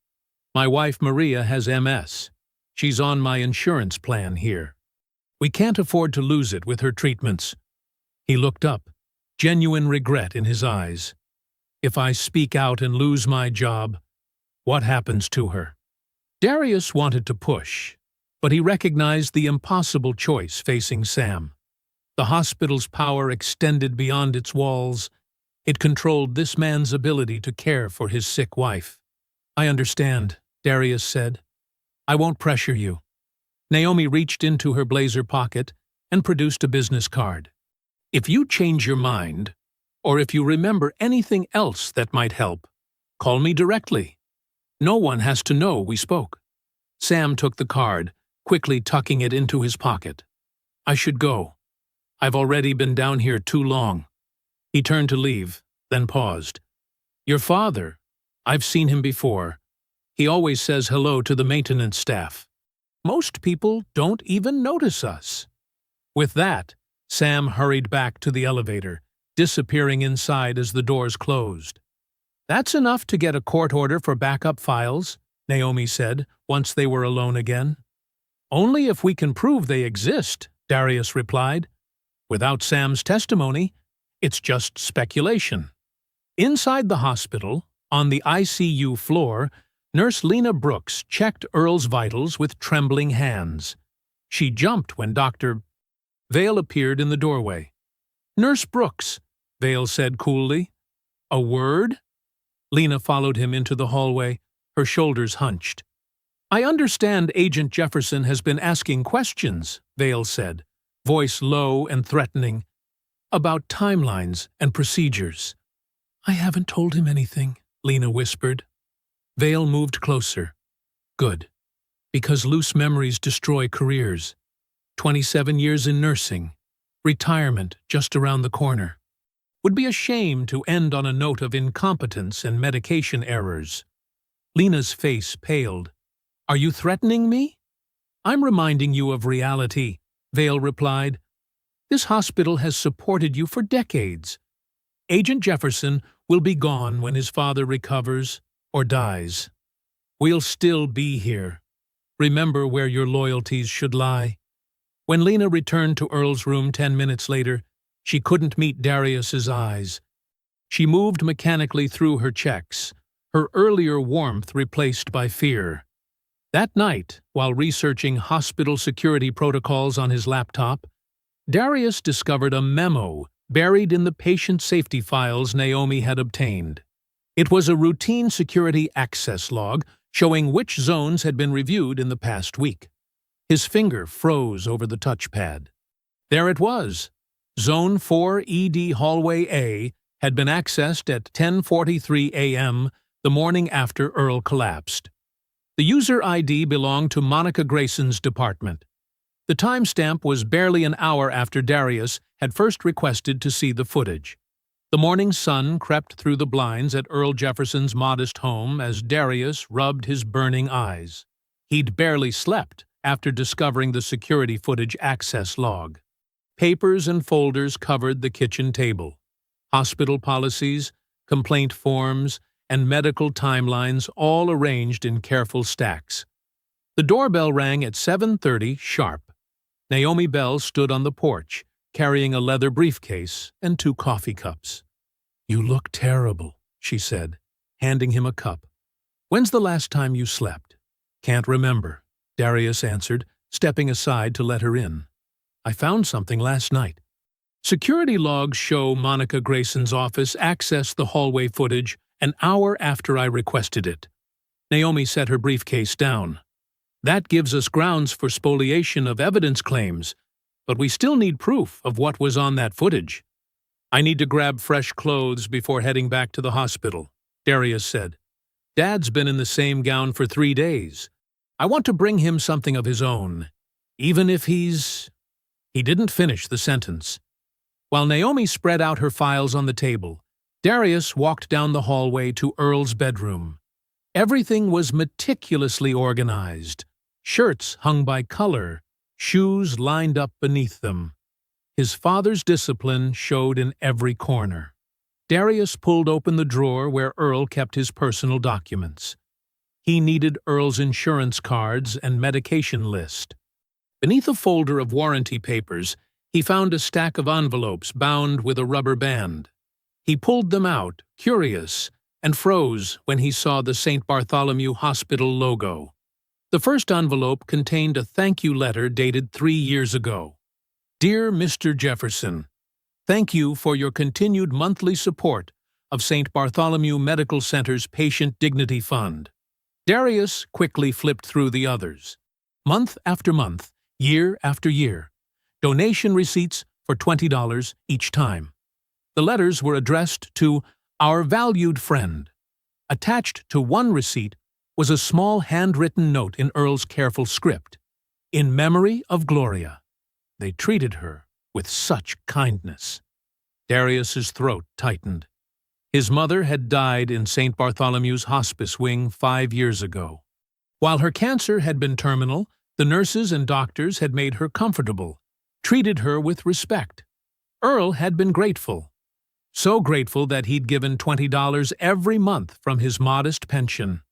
My wife Maria has MS. She's on my insurance plan here. We can't afford to lose it with her treatments." He looked up, genuine regret in his eyes. "If I speak out and lose my job, what happens to her?" Darius wanted to push, but he recognized the impossible choice facing Sam. The hospital's power extended beyond its walls. It controlled this man's ability to care for his sick wife. "I understand," Darius said. "I won't pressure you." Naomi reached into her blazer pocket and produced a business card. If you change your mind, or if you remember anything else that might help, call me directly. No one has to know we spoke." Sam took the card, quickly tucking it into his pocket. "I should go. I've already been down here too long." He turned to leave, then paused. "Your father. I've seen him before. He always says hello to the maintenance staff. Most people don't even notice us." With that, Sam hurried back to the elevator, disappearing inside as the doors closed. "That's enough to get a court order for backup files," Naomi said, once they were alone again. "Only if we can prove they exist," Darius replied. "Without Sam's testimony, it's just speculation." Inside the hospital, on the ICU floor, Nurse Lena Brooks checked Earl's vitals with trembling hands. She jumped when Dr. Vale appeared in the doorway. "Nurse Brooks," Vale said coolly. "A word?" Lena followed him into the hallway, her shoulders hunched. "I understand Agent Jefferson has been asking questions," Vale said, voice low and threatening, "about timelines and procedures." "I haven't told him anything," Lena whispered. Vale moved closer. "Good. Because loose memories destroy careers. 27 years in nursing. Retirement just around the corner. Would be a shame to end on a note of incompetence and medication errors." Lena's face paled. "Are you threatening me?" "I'm reminding you of reality," Vale replied. "This hospital has supported you for decades. Agent Jefferson will be gone when his father recovers or dies. We'll still be here. Remember where your loyalties should lie." When Lena returned to Earl's room 10 minutes later, she couldn't meet Darius's eyes. She moved mechanically through her checks, her earlier warmth replaced by fear. That night, while researching hospital security protocols on his laptop, Darius discovered a memo buried in the patient safety files Naomi had obtained. It was a routine security access log showing which zones had been reviewed in the past week. His finger froze over the touchpad. There it was. Zone 4 ED Hallway A had been accessed at 10:43 a.m. the morning after Earl collapsed. The user ID belonged to Monica Grayson's department. The timestamp was barely an hour after Darius had first requested to see the footage. The morning sun crept through the blinds at Earl Jefferson's modest home as Darius rubbed his burning eyes. He'd barely slept after discovering the security footage access log. Papers and folders covered the kitchen table. Hospital policies, complaint forms, and medical timelines all arranged in careful stacks. The doorbell rang at 7:30 sharp. Naomi Bell stood on the porch, carrying a leather briefcase and 2 coffee cups. "You look terrible," she said, handing him a cup. "When's the last time you slept?" "Can't remember," Darius answered, stepping aside to let her in. "I found something last night." Security logs show Monica Grayson's office accessed the hallway footage an hour after I requested it. Naomi set her briefcase down. "That gives us grounds for spoliation of evidence claims, but we still need proof of what was on that footage." "I need to grab fresh clothes before heading back to the hospital," Darius said. "Dad's been in the same gown for 3 days. I want to bring him something of his own, even if he's—" He didn't finish the sentence. While Naomi spread out her files on the table, Darius walked down the hallway to Earl's bedroom. Everything was meticulously organized. Shirts hung by color, shoes lined up beneath them. His father's discipline showed in every corner. Darius pulled open the drawer where Earl kept his personal documents. He needed Earl's insurance cards and medication list. Beneath a folder of warranty papers, he found a stack of envelopes bound with a rubber band. He pulled them out, curious, and froze when he saw the St. Bartholomew Hospital logo. The first envelope contained a thank you letter dated 3 years ago. "Dear Mr. Jefferson, thank you for your continued monthly support of St. Bartholomew Medical Center's Patient Dignity Fund." Darius quickly flipped through the others. Month after month, year after year. Donation receipts for $20 each time. The letters were addressed to "Our valued friend." Attached to one receipt was a small handwritten note in Earl's careful script. "In memory of Gloria." They treated her with such kindness. Darius's throat tightened. His mother had died in St. Bartholomew's hospice wing 5 years ago. While her cancer had been terminal, the nurses and doctors had made her comfortable, treated her with respect. Earl had been grateful. So grateful that he'd given $20 every month from his modest pension.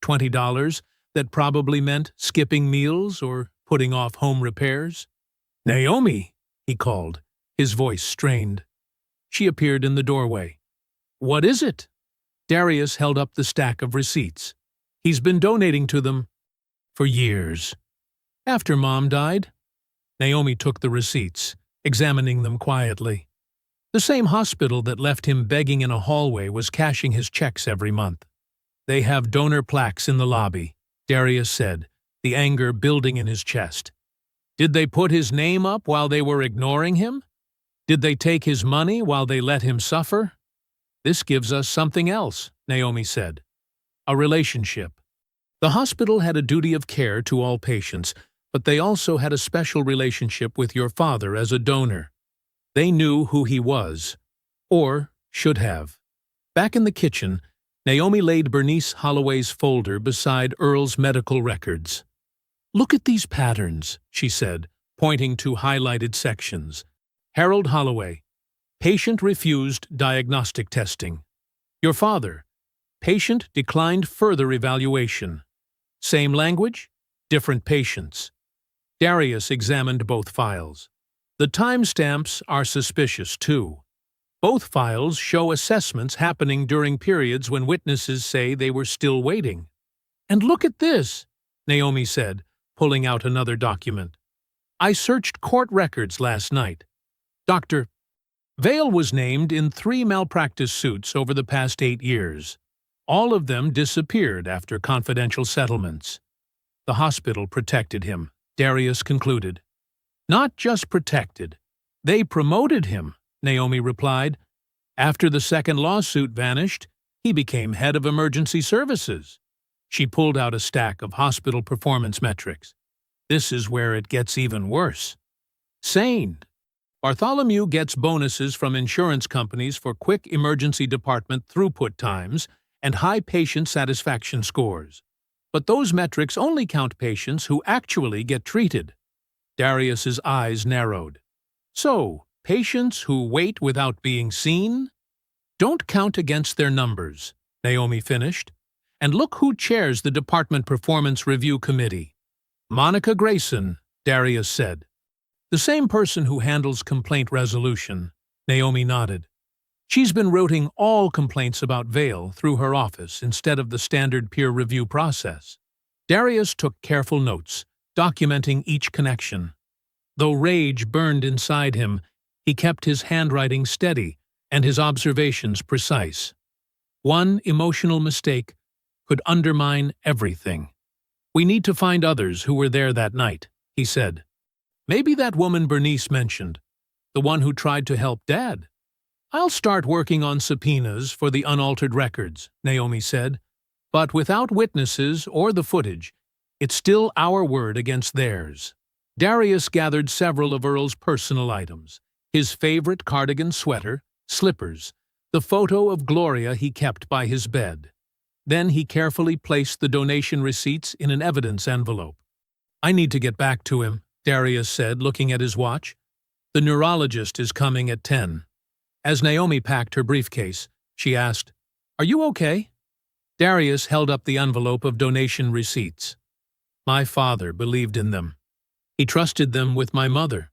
$20 that probably meant skipping meals or putting off home repairs. "Naomi," he called, his voice strained. She appeared in the doorway. "What is it?" Darius held up the stack of receipts. "He's been donating to them for years. After Mom died." Naomi took the receipts, examining them quietly. The same hospital that left him begging in a hallway was cashing his checks every month. "They have donor plaques in the lobby," Darius said, the anger building in his chest. "Did they put his name up while they were ignoring him? Did they take his money while they let him suffer?" "This gives us something else," Naomi said. "A relationship." The hospital had a duty of care to all patients, but they also had a special relationship with your father as a donor. They knew who he was, or should have. Back in the kitchen, Naomi laid Bernice Holloway's folder beside Earl's medical records. "Look at these patterns," she said, pointing to highlighted sections. "Harold Holloway, patient refused diagnostic testing. Your father, patient declined further evaluation. Same language, different patients." Darius examined both files. The timestamps are suspicious, too. Both files show assessments happening during periods when witnesses say they were still waiting. "And look at this," Naomi said, pulling out another document. "I searched court records last night. Dr. Vale was named in 3 malpractice suits over the past 8 years. All of them disappeared after confidential settlements. The hospital protected him," Darius concluded. "Not just protected. They promoted him," Naomi replied. "After the second lawsuit vanished, he became head of emergency services." She pulled out a stack of hospital performance metrics. "This is where it gets even worse. Sane. Bartholomew gets bonuses from insurance companies for quick emergency department throughput times and high patient satisfaction scores. But those metrics only count patients who actually get treated." Darius's eyes narrowed. "So, patients who wait without being seen? Don't count against their numbers," Naomi finished. "And look who chairs the Department Performance Review Committee." "Monica Grayson," Darius said. "The same person who handles complaint resolution," Naomi nodded. "She's been routing all complaints about Vale through her office instead of the standard peer review process." Darius took careful notes, documenting each connection. Though rage burned inside him, he kept his handwriting steady and his observations precise. One emotional mistake could undermine everything. "We need to find others who were there that night," he said. "Maybe that woman Bernice mentioned, the one who tried to help Dad." "I'll start working on subpoenas for the unaltered records," Naomi said. "But without witnesses or the footage, it's still our word against theirs." Darius gathered several of Earl's personal items: his favorite cardigan sweater, slippers, the photo of Gloria he kept by his bed. Then he carefully placed the donation receipts in an evidence envelope. "I need to get back to him," Darius said, looking at his watch. "The neurologist is coming at 10. As Naomi packed her briefcase, she asked, "Are you okay?" Darius held up the envelope of donation receipts. "My father believed in them. He trusted them with my mother.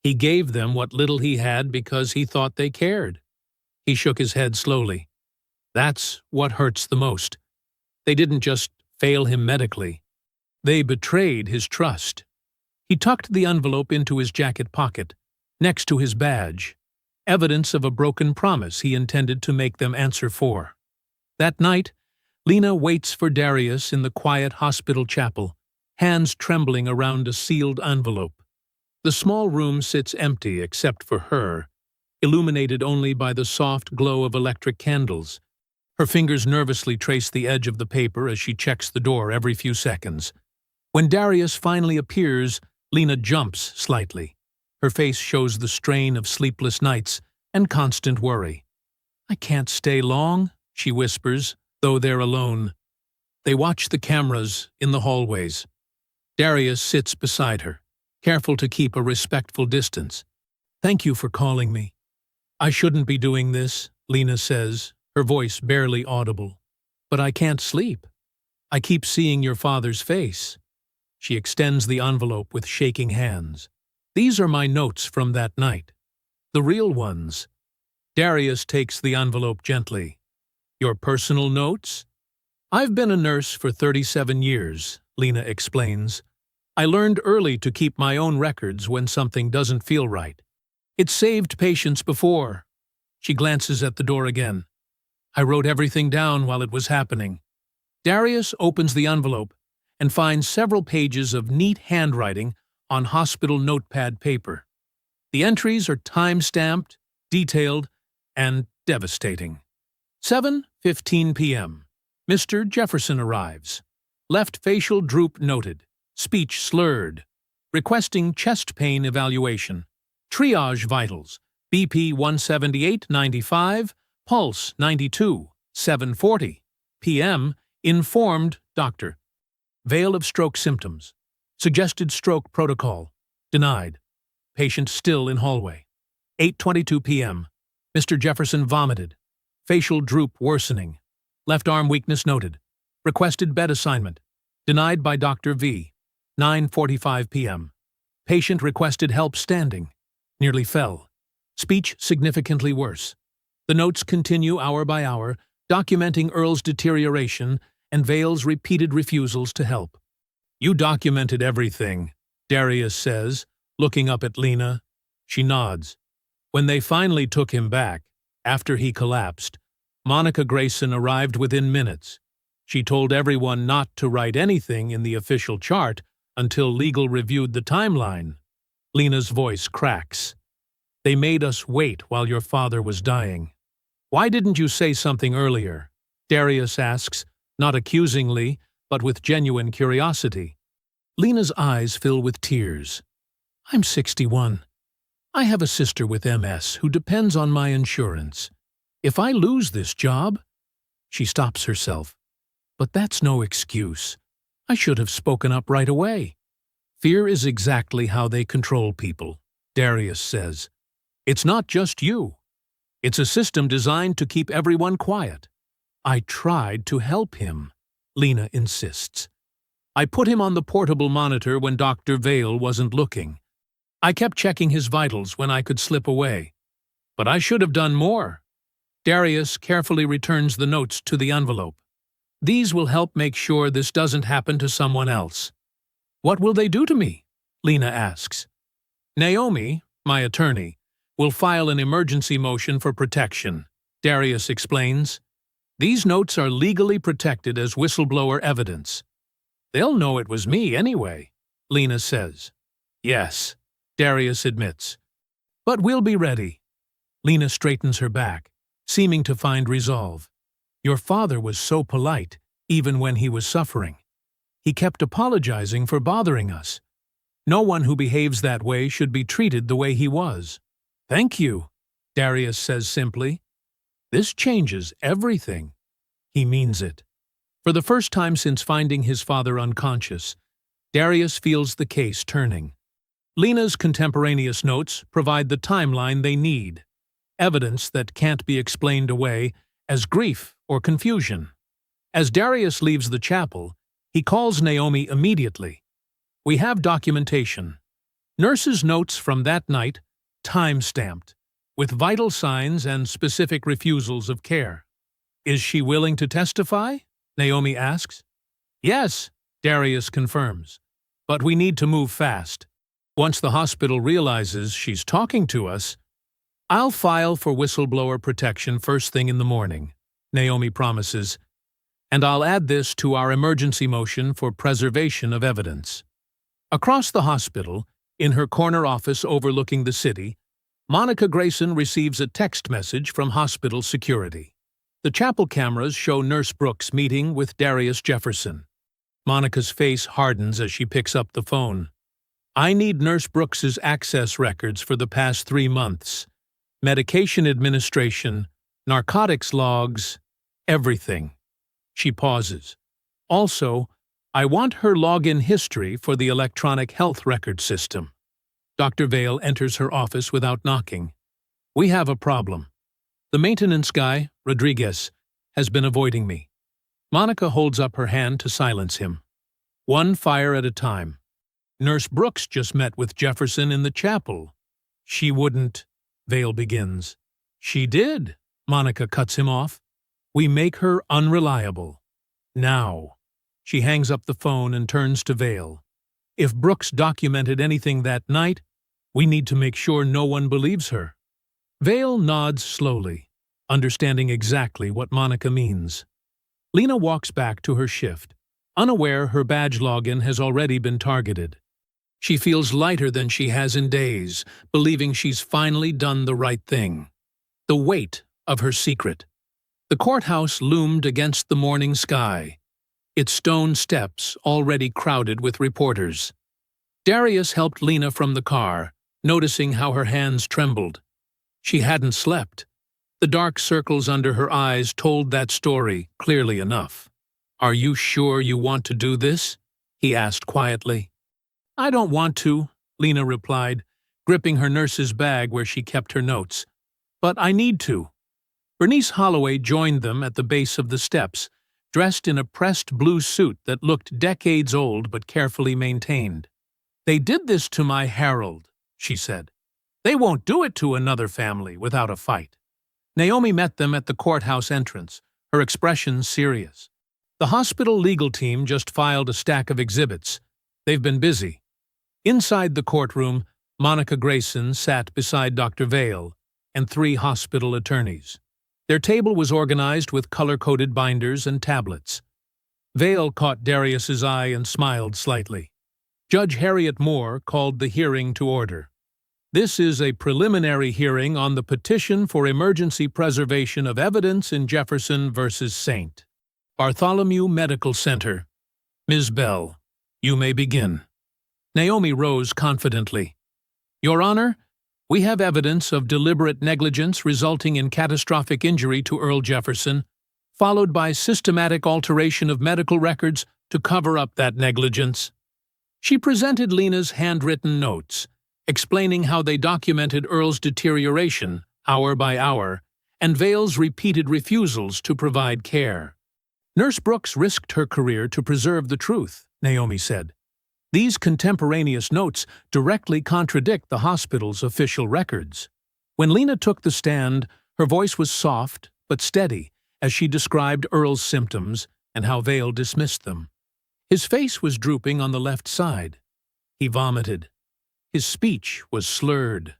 He gave them what little he had because he thought they cared." He shook his head slowly. "That's what hurts the most. They didn't just fail him medically. They betrayed his trust." He tucked the envelope into his jacket pocket, next to his badge, evidence of a broken promise he intended to make them answer for. That night, Lena waits for Darius in the quiet hospital chapel, hands trembling around a sealed envelope. The small room sits empty except for her, illuminated only by the soft glow of electric candles. Her fingers nervously trace the edge of the paper as she checks the door every few seconds. When Darius finally appears, Lena jumps slightly. Her face shows the strain of sleepless nights and constant worry. "I can't stay long," she whispers, though they're alone. They watch the cameras in the hallways. Darius sits beside her, careful to keep a respectful distance. "Thank you for calling me. I shouldn't be doing this," Lena says, her voice barely audible. "But I can't sleep. I keep seeing your father's face." She extends the envelope with shaking hands. "These are my notes from that night. The real ones." Darius takes the envelope gently. "Your personal notes?" "I've been a nurse for 37 years, Lena explains. "I learned early to keep my own records when something doesn't feel right. It saved patients before." She glances at the door again. "I wrote everything down while it was happening." Darius opens the envelope and finds several pages of neat handwriting on hospital notepad paper. The entries are time-stamped, detailed, and devastating. 7:15 p.m. Mr. Jefferson arrives. Left facial droop noted. Speech slurred. Requesting chest pain evaluation. Triage vitals. BP 178/95, pulse 92, 7:40 p.m. Informed doctor. Veil of stroke symptoms. Suggested stroke protocol. Denied. Patient still in hallway. 8:22 p.m. Mr. Jefferson vomited. Facial droop worsening. Left arm weakness noted. Requested bed assignment. Denied by Dr. V. 9:45 p.m. Patient requested help standing. Nearly fell. Speech significantly worse. The notes continue hour by hour, documenting Earl's deterioration and Vale's repeated refusals to help. "You documented everything," Darius says, looking up at Lena. She nods. When they finally took him back, after he collapsed, Monica Grayson arrived within minutes. She told everyone not to write anything in the official chart until legal reviewed the timeline. Lena's voice cracks. "They made us wait while your father was dying." "Why didn't you say something earlier?" Darius asks, not accusingly, but with genuine curiosity. Lena's eyes fill with tears. "I'm 61. I have a sister with MS who depends on my insurance. If I lose this job—" She stops herself. "But that's no excuse. I should have spoken up right away." "Fear is exactly how they control people," Darius says. "It's not just you. It's a system designed to keep everyone quiet." "I tried to help him," Lena insists. "I put him on the portable monitor when Dr. Vale wasn't looking. I kept checking his vitals when I could slip away. But I should have done more." Darius carefully returns the notes to the envelope. "These will help make sure this doesn't happen to someone else." "What will they do to me?" Lena asks. "Naomi, my attorney, will file an emergency motion for protection," Darius explains. "These notes are legally protected as whistleblower evidence." "They'll know it was me anyway," Lena says. "Yes," Darius admits. "But we'll be ready." Lena straightens her back, seeming to find resolve. "Your father was so polite, even when he was suffering. He kept apologizing for bothering us. No one who behaves that way should be treated the way he was." "Thank you," Darius says simply. "This changes everything." He means it. For the first time since finding his father unconscious, Darius feels the case turning. Lena's contemporaneous notes provide the timeline they need, evidence that can't be explained away as grief or confusion. As Darius leaves the chapel, he calls Naomi immediately. "We have documentation. Nurse's notes from that night, time-stamped, with vital signs and specific refusals of care." "Is she willing to testify?" Naomi asks. "Yes," Darius confirms. "But we need to move fast. Once the hospital realizes she's talking to us—" "I'll file for whistleblower protection first thing in the morning," Naomi promises. "And I'll add this to our emergency motion for preservation of evidence." Across the hospital, In her corner office overlooking the city, Monica Grayson receives a text message from hospital security. The chapel cameras show Nurse Brooks meeting with Darius Jefferson. Monica's face hardens as she picks up the phone. "I need Nurse Brooks's access records for the past 3 months. Medication administration, narcotics logs, everything." She pauses. "Also, I want her login history for the electronic health record system." Dr. Vale enters her office without knocking. "We have a problem. The maintenance guy, Rodriguez, has been avoiding me." Monica holds up her hand to silence him. "One fire at a time. Nurse Brooks just met with Jefferson in the chapel." "She wouldn't," Vale begins. "She did," Monica cuts him off. "We make her unreliable. Now." She hangs up the phone and turns to Vale. "If Brooks documented anything that night, we need to make sure no one believes her." Vale nods slowly, understanding exactly what Monica means. Lena walks back to her shift, unaware her badge login has already been targeted. She feels lighter than she has in days, believing she's finally done the right thing. The weight of her secret. The courthouse loomed against the morning sky, its stone steps already crowded with reporters. Darius helped Lena from the car, noticing how her hands trembled. She hadn't slept. The dark circles under her eyes told that story clearly enough. "Are you sure you want to do this?" he asked quietly. "I don't want to," Lena replied, gripping her nurse's bag where she kept her notes. "But I need to." Bernice Holloway joined them at the base of the steps, dressed in a pressed blue suit that looked decades old but carefully maintained. "They did this to my Harold," she said. "They won't do it to another family without a fight." Naomi met them at the courthouse entrance, her expression serious. The hospital legal team just filed a stack of exhibits. They've been busy. Inside the courtroom, Monica Grayson sat beside Dr. Vale and 3 hospital attorneys. Their table was organized with color-coded binders and tablets. Vale caught Darius's eye and smiled slightly. Judge Harriet Moore called the hearing to order. "This is a preliminary hearing on the petition for emergency preservation of evidence in Jefferson v. St. Bartholomew Medical Center. Ms. Bell, you may begin." Naomi rose confidently. "Your Honor, we have evidence of deliberate negligence resulting in catastrophic injury to Earl Jefferson, followed by systematic alteration of medical records to cover up that negligence." She presented Lena's handwritten notes, explaining how they documented Earl's deterioration, hour by hour, and Vale's repeated refusals to provide care. "Nurse Brooks risked her career to preserve the truth," Naomi said. "These contemporaneous notes directly contradict the hospital's official records." When Lena took the stand, her voice was soft but steady as she described Earl's symptoms and how Vale dismissed them. His face was drooping on the left side. He vomited. His speech was slurred.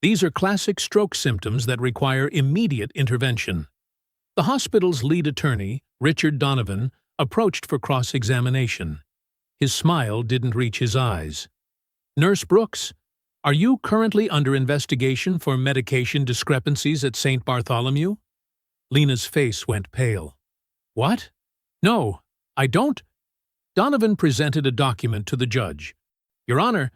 These are classic stroke symptoms that require immediate intervention. The hospital's lead attorney, Richard Donovan, approached for cross-examination. His smile didn't reach his eyes. "Nurse Brooks, are you currently under investigation for medication discrepancies at St. Bartholomew?" Lena's face went pale. "What? No, I don't." Donovan presented a document to the judge. "Your Honor,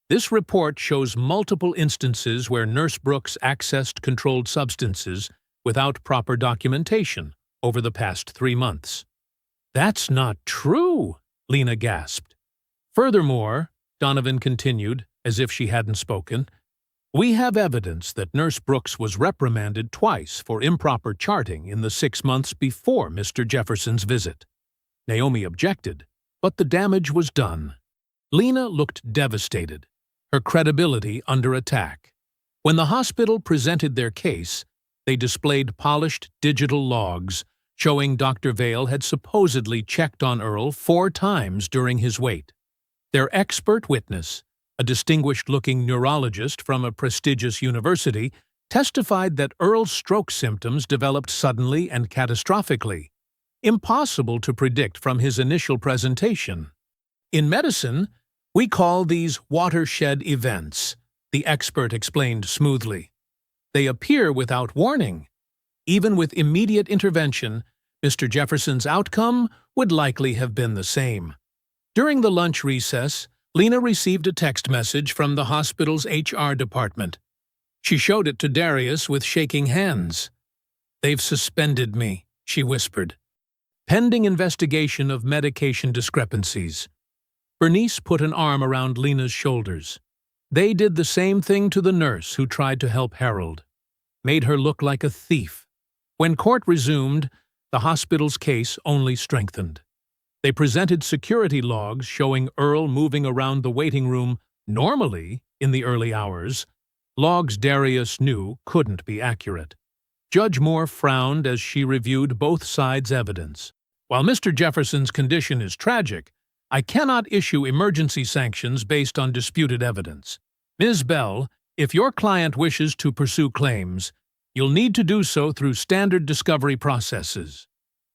this report shows multiple instances where Nurse Brooks accessed controlled substances without proper documentation over the past 3 months." "That's not true," Lena gasped. "Furthermore," Donovan continued, as if she hadn't spoken, "we have evidence that Nurse Brooks was reprimanded twice for improper charting in the 6 months before Mr. Jefferson's visit." Naomi objected, but the damage was done. Lena looked devastated, her credibility under attack. When the hospital presented their case, they displayed polished digital logs showing Dr. Vale had supposedly checked on Earl 4 times during his wait. Their expert witness, a distinguished-looking neurologist from a prestigious university, testified that Earl's stroke symptoms developed suddenly and catastrophically, impossible to predict from his initial presentation. In medicine, "We call these watershed events," the expert explained smoothly. "They appear without warning. Even with immediate intervention, Mr. Jefferson's outcome would likely have been the same." During the lunch recess, Lena received a text message from the hospital's HR department. She showed it to Darius with shaking hands. "They've suspended me," she whispered. "Pending investigation of medication discrepancies." Bernice put an arm around Lena's shoulders. "They did the same thing to the nurse who tried to help Harold. Made her look like a thief." When court resumed, the hospital's case only strengthened. They presented security logs showing Earl moving around the waiting room normally in the early hours, logs Darius knew couldn't be accurate. Judge Moore frowned as she reviewed both sides' evidence. "While Mr. Jefferson's condition is tragic, I cannot issue emergency sanctions based on disputed evidence. Ms. Bell, if your client wishes to pursue claims, you'll need to do so through standard discovery processes."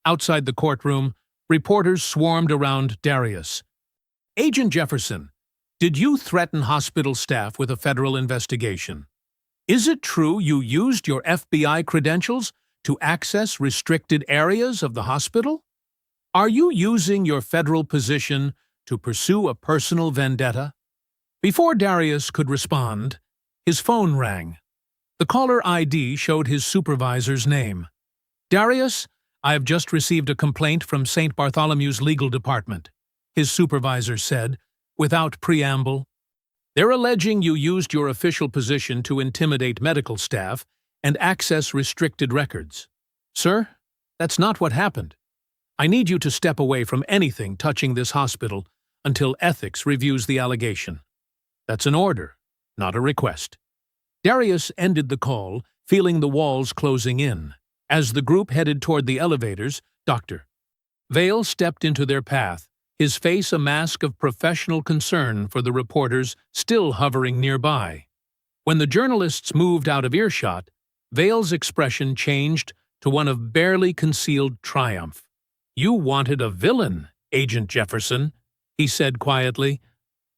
Outside the courtroom, reporters swarmed around Darius. "Agent Jefferson, did you threaten hospital staff with a federal investigation? Is it true you used your FBI credentials to access restricted areas of the hospital? Are you using your federal position to pursue a personal vendetta?" Before Darius could respond, his phone rang. The caller ID showed his supervisor's name. "Darius, I have just received a complaint from St. Bartholomew's legal department," his supervisor said, without preamble. "They're alleging you used your official position to intimidate medical staff and access restricted records." "Sir, that's not what happened. I need you to step away from anything touching this hospital until ethics reviews the allegation. That's an order, not a request." Darius ended the call, feeling the walls closing in. As the group headed toward the elevators, Dr. Vale stepped into their path, his face a mask of professional concern for the reporters still hovering nearby. When the journalists moved out of earshot, Vale's expression changed to one of barely concealed triumph. "You wanted a villain, Agent Jefferson," he said quietly.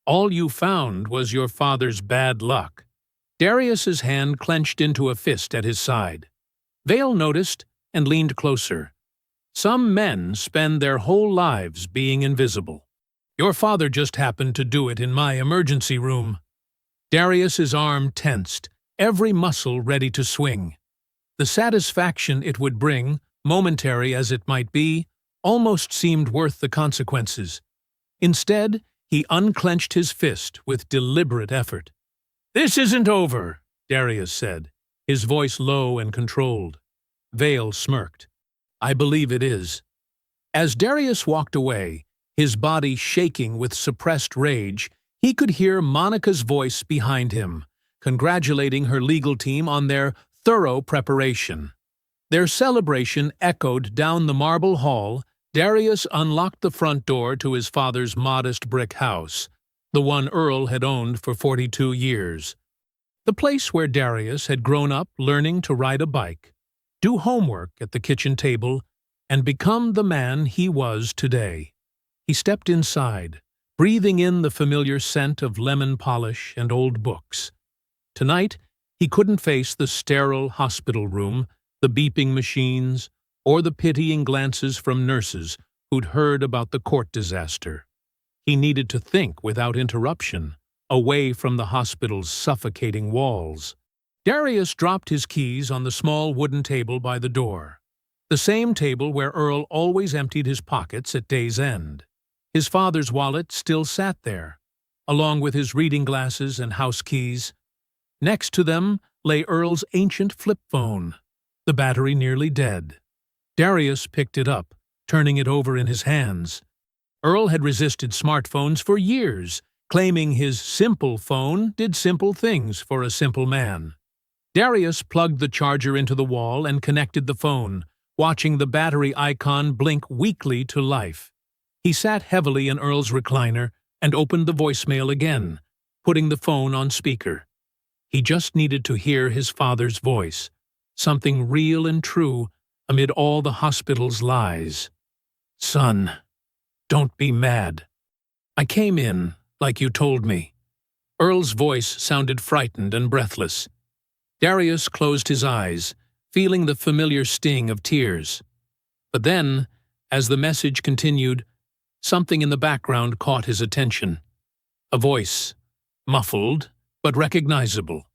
"All you found was your father's bad luck." Darius's hand clenched into a fist at his side. Vale noticed and leaned closer. "Some men spend their whole lives being invisible. Your father just happened to do it in my emergency room." Darius's arm tensed, every muscle ready to swing. The satisfaction it would bring, momentary as it might be, almost seemed worth the consequences. Instead, he unclenched his fist with deliberate effort. "This isn't over," Darius said, his voice low and controlled. Vale smirked. "I believe it is." As Darius walked away, his body shaking with suppressed rage, he could hear Monica's voice behind him, congratulating her legal team on their thorough preparation. Their celebration echoed down the marble hall. Darius unlocked the front door to his father's modest brick house, the one Earl had owned for 42 years. The place where Darius had grown up learning to ride a bike, do homework at the kitchen table, and become the man he was today. He stepped inside, breathing in the familiar scent of lemon polish and old books. Tonight, he couldn't face the sterile hospital room, the beeping machines, or the pitying glances from nurses who'd heard about the court disaster. He needed to think without interruption, away from the hospital's suffocating walls. Darius dropped his keys on the small wooden table by the door, the same table where Earl always emptied his pockets at day's end. His father's wallet still sat there, along with his reading glasses and house keys. Next to them lay Earl's ancient flip phone, the battery nearly dead. Darius picked it up, turning it over in his hands. Earl had resisted smartphones for years, claiming his simple phone did simple things for a simple man. Darius plugged the charger into the wall and connected the phone, watching the battery icon blink weakly to life. He sat heavily in Earl's recliner and opened the voicemail again, putting the phone on speaker. He just needed to hear his father's voice, something real and true amid all the hospital's lies. "Son, don't be mad. I came in, like you told me." Earl's voice sounded frightened and breathless. Darius closed his eyes, feeling the familiar sting of tears. But then, as the message continued, something in the background caught his attention. A voice, muffled but recognizable.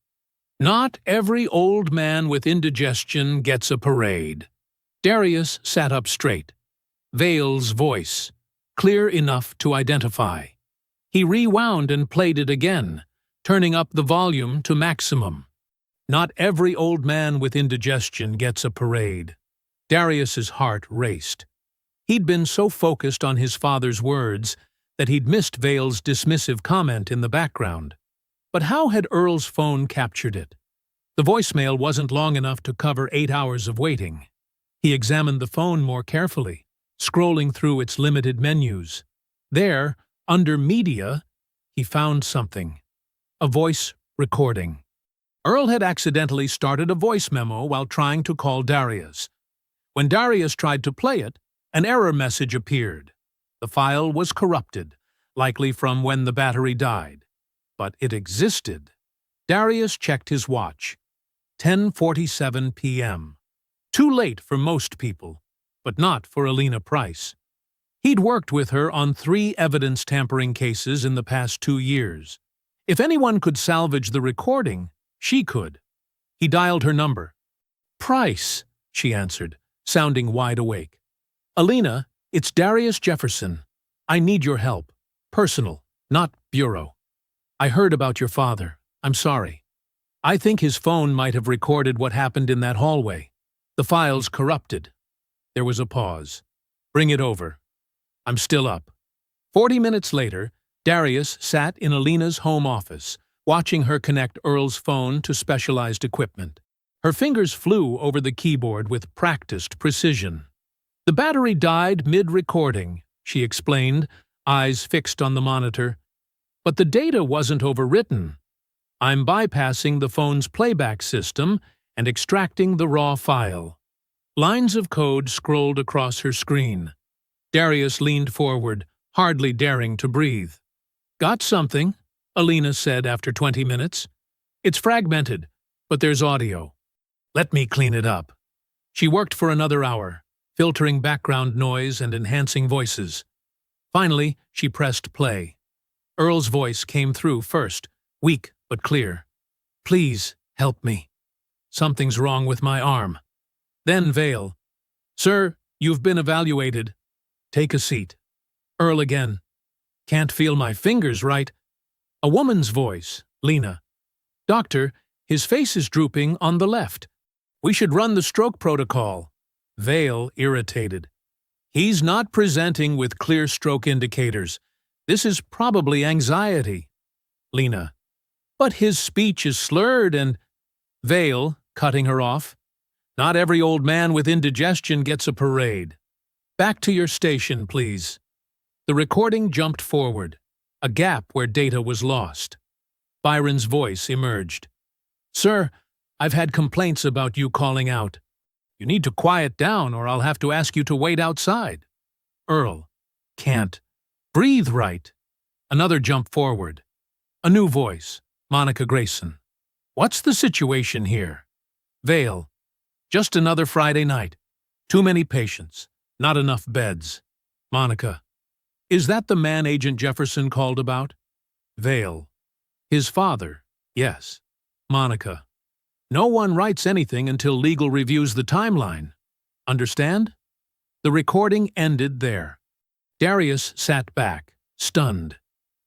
"Not every old man with indigestion gets a parade." Darius sat up straight. Vale's voice, clear enough to identify. He rewound and played it again, turning up the volume to maximum. "Not every old man with indigestion gets a parade." Darius's heart raced. He'd been so focused on his father's words that he'd missed Vale's dismissive comment in the background. But how had Earl's phone captured it? The voicemail wasn't long enough to cover 8 hours of waiting. He examined the phone more carefully, scrolling through its limited menus. There, under Media, he found something. A voice recording. Earl had accidentally started a voice memo while trying to call Darius. When Darius tried to play it, an error message appeared. The file was corrupted, likely from when the battery died. But it existed. Darius checked his watch. 10:47 p.m. Too late for most people, but not for Alina Price. He'd worked with her on 3 evidence-tampering cases in the past 2 years. If anyone could salvage the recording, she could. He dialed her number. "Price," she answered, sounding wide awake. "Alina, it's Darius Jefferson. I need your help. Personal, not bureau. I heard about your father. I'm sorry. I think his phone might have recorded what happened in that hallway. The file's corrupted." There was a pause. "Bring it over. I'm still up." 40 minutes later, Darius sat in Alina's home office, watching her connect Earl's phone to specialized equipment. Her fingers flew over the keyboard with practiced precision. "The battery died mid-recording," she explained, eyes fixed on the monitor. "But the data wasn't overwritten. I'm bypassing the phone's playback system and extracting the raw file." Lines of code scrolled across her screen. Darius leaned forward, hardly daring to breathe. "Got something," Alina said after 20 minutes. "It's fragmented, but there's audio. Let me clean it up." She worked for another hour, filtering background noise and enhancing voices. Finally, she pressed play. Earl's voice came through first, weak but clear. "Please, help me. Something's wrong with my arm." Then Vale. "Sir, you've been evaluated. Take a seat." Earl again. "Can't feel my fingers right." A woman's voice, Lena. "Doctor, his face is drooping on the left. We should run the stroke protocol." Vale, irritated. "He's not presenting with clear stroke indicators. This is probably anxiety." Lena. "But his speech is slurred and—" Vale, cutting her off. "Not every old man with indigestion gets a parade. Back to your station, please." The recording jumped forward, a gap where data was lost. Byron's voice emerged. "Sir, I've had complaints about you calling out. You need to quiet down or I'll have to ask you to wait outside." Earl. "Can't. Breathe right." Another jump forward. A new voice, Monica Grayson. "What's the situation here?" Vale. "Just another Friday night. Too many patients. Not enough beds." Monica. "Is that the man Agent Jefferson called about?" Vale. "His father, yes." Monica. "No one writes anything until legal reviews the timeline. Understand?" The recording ended there. Darius sat back, stunned.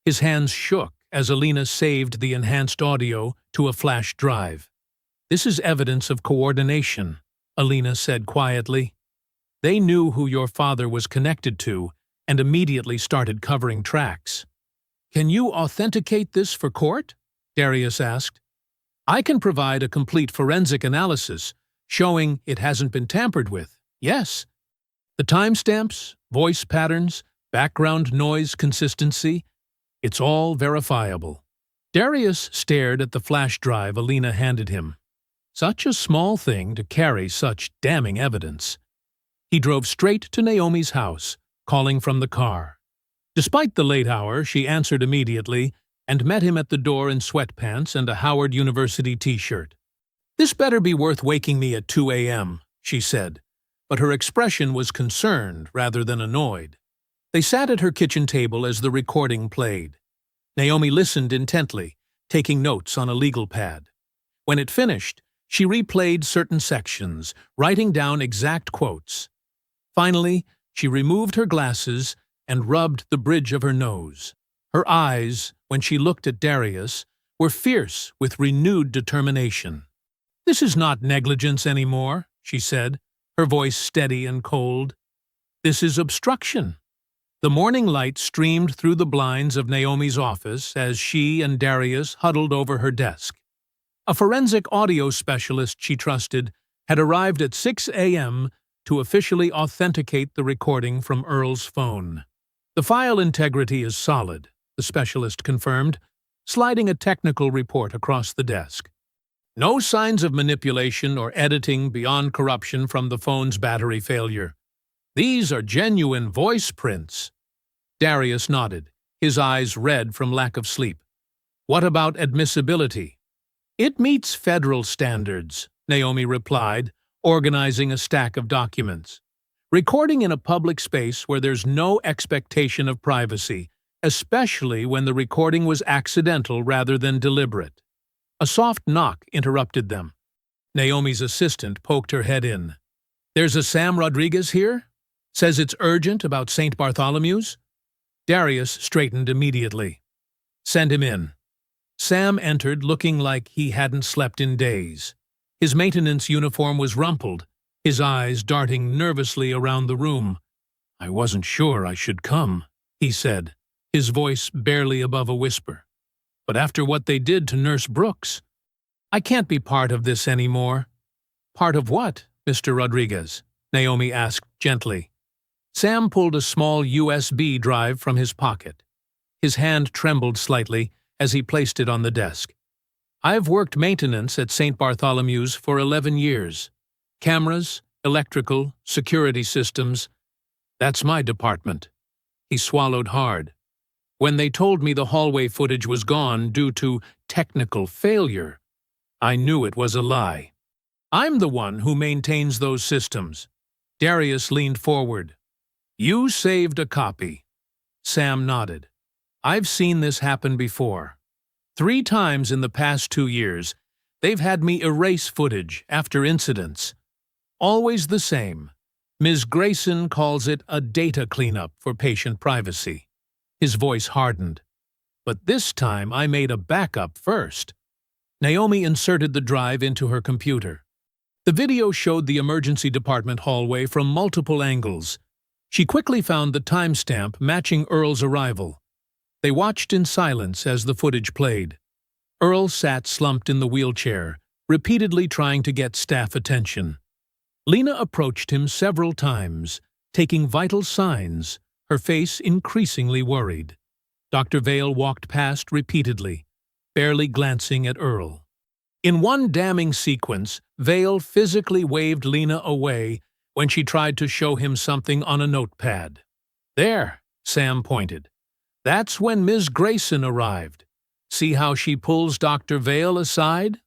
His hands shook as Alina saved the enhanced audio to a flash drive. "This is evidence of coordination," Alina said quietly. "They knew who your father was connected to and immediately started covering tracks." "Can you authenticate this for court?" Darius asked. "I can provide a complete forensic analysis showing it hasn't been tampered with, yes. The timestamps, voice patterns, background noise consistency, it's all verifiable." Darius stared at the flash drive Alina handed him. Such a small thing to carry such damning evidence. He drove straight to Naomi's house, calling from the car. Despite the late hour, she answered immediately and met him at the door in sweatpants and a Howard University t-shirt. "This better be worth waking me at 2 a.m., she said, but her expression was concerned rather than annoyed. They sat at her kitchen table as the recording played. Naomi listened intently, taking notes on a legal pad. When it finished, she replayed certain sections, writing down exact quotes. Finally, she removed her glasses and rubbed the bridge of her nose. Her eyes, when she looked at Darius, were fierce with renewed determination. "This is not negligence anymore," she said, her voice steady and cold. "This is obstruction." The morning light streamed through the blinds of Naomi's office as she and Darius huddled over her desk. A forensic audio specialist she trusted had arrived at 6 a.m. to officially authenticate the recording from Earl's phone. "The file integrity is solid," the specialist confirmed, sliding a technical report across the desk. "No signs of manipulation or editing beyond corruption from the phone's battery failure. These are genuine voice prints." Darius nodded, his eyes red from lack of sleep. "What about admissibility?" "It meets federal standards," Naomi replied, organizing a stack of documents. "Recording in a public space where there's no expectation of privacy, especially when the recording was accidental rather than deliberate." A soft knock interrupted them. Naomi's assistant poked her head in. "There's a Sam Rodriguez here? Says it's urgent about St. Bartholomew's?" Darius straightened immediately. "Send him in." Sam entered looking like he hadn't slept in days. His maintenance uniform was rumpled, his eyes darting nervously around the room. "I wasn't sure I should come," he said, his voice barely above a whisper. "But after what they did to Nurse Brooks, I can't be part of this anymore." "Part of what, Mr. Rodriguez?" Naomi asked gently. Sam pulled a small USB drive from his pocket. His hand trembled slightly as he placed it on the desk. "I've worked maintenance at St. Bartholomew's for 11 years. Cameras, electrical, security systems. That's my department." He swallowed hard. "When they told me the hallway footage was gone due to technical failure, I knew it was a lie. I'm the one who maintains those systems." Darius leaned forward. "You saved a copy." Sam nodded. "I've seen this happen before. 3 times in the past 2 years, they've had me erase footage after incidents. Always the same. Ms. Grayson calls it a data cleanup for patient privacy." His voice hardened. "But this time I made a backup first." Naomi inserted the drive into her computer. The video showed the emergency department hallway from multiple angles. She quickly found the timestamp matching Earl's arrival. They watched in silence as the footage played. Earl sat slumped in the wheelchair, repeatedly trying to get staff attention. Lena approached him several times, taking vital signs, her face increasingly worried. Dr. Vale walked past repeatedly, barely glancing at Earl. In one damning sequence, Vale physically waved Lena away when she tried to show him something on a notepad. "There," Sam pointed. "That's when Ms. Grayson arrived. See how she pulls Dr. Vale aside?"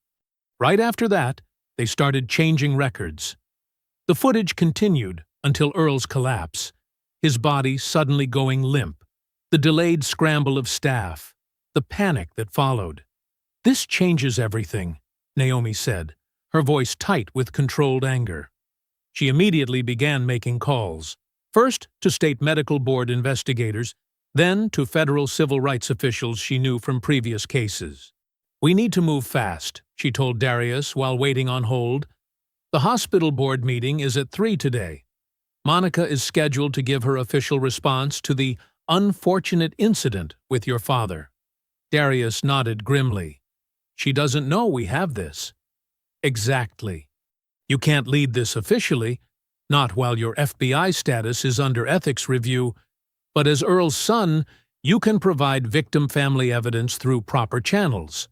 Right after that, they started changing records. The footage continued until Earl's collapse, his body suddenly going limp, the delayed scramble of staff, the panic that followed. "This changes everything," Naomi said, her voice tight with controlled anger. She immediately began making calls, first to state medical board investigators, then to federal civil rights officials she knew from previous cases. "We need to move fast," she told Darius while waiting on hold. "The hospital board meeting is at 3 today. Monica is scheduled to give her official response to the unfortunate incident with your father." Darius nodded grimly. "She doesn't know we have this." "Exactly. You can't lead this officially, not while your FBI status is under ethics review, but as Earl's son, you can provide victim family evidence through proper channels."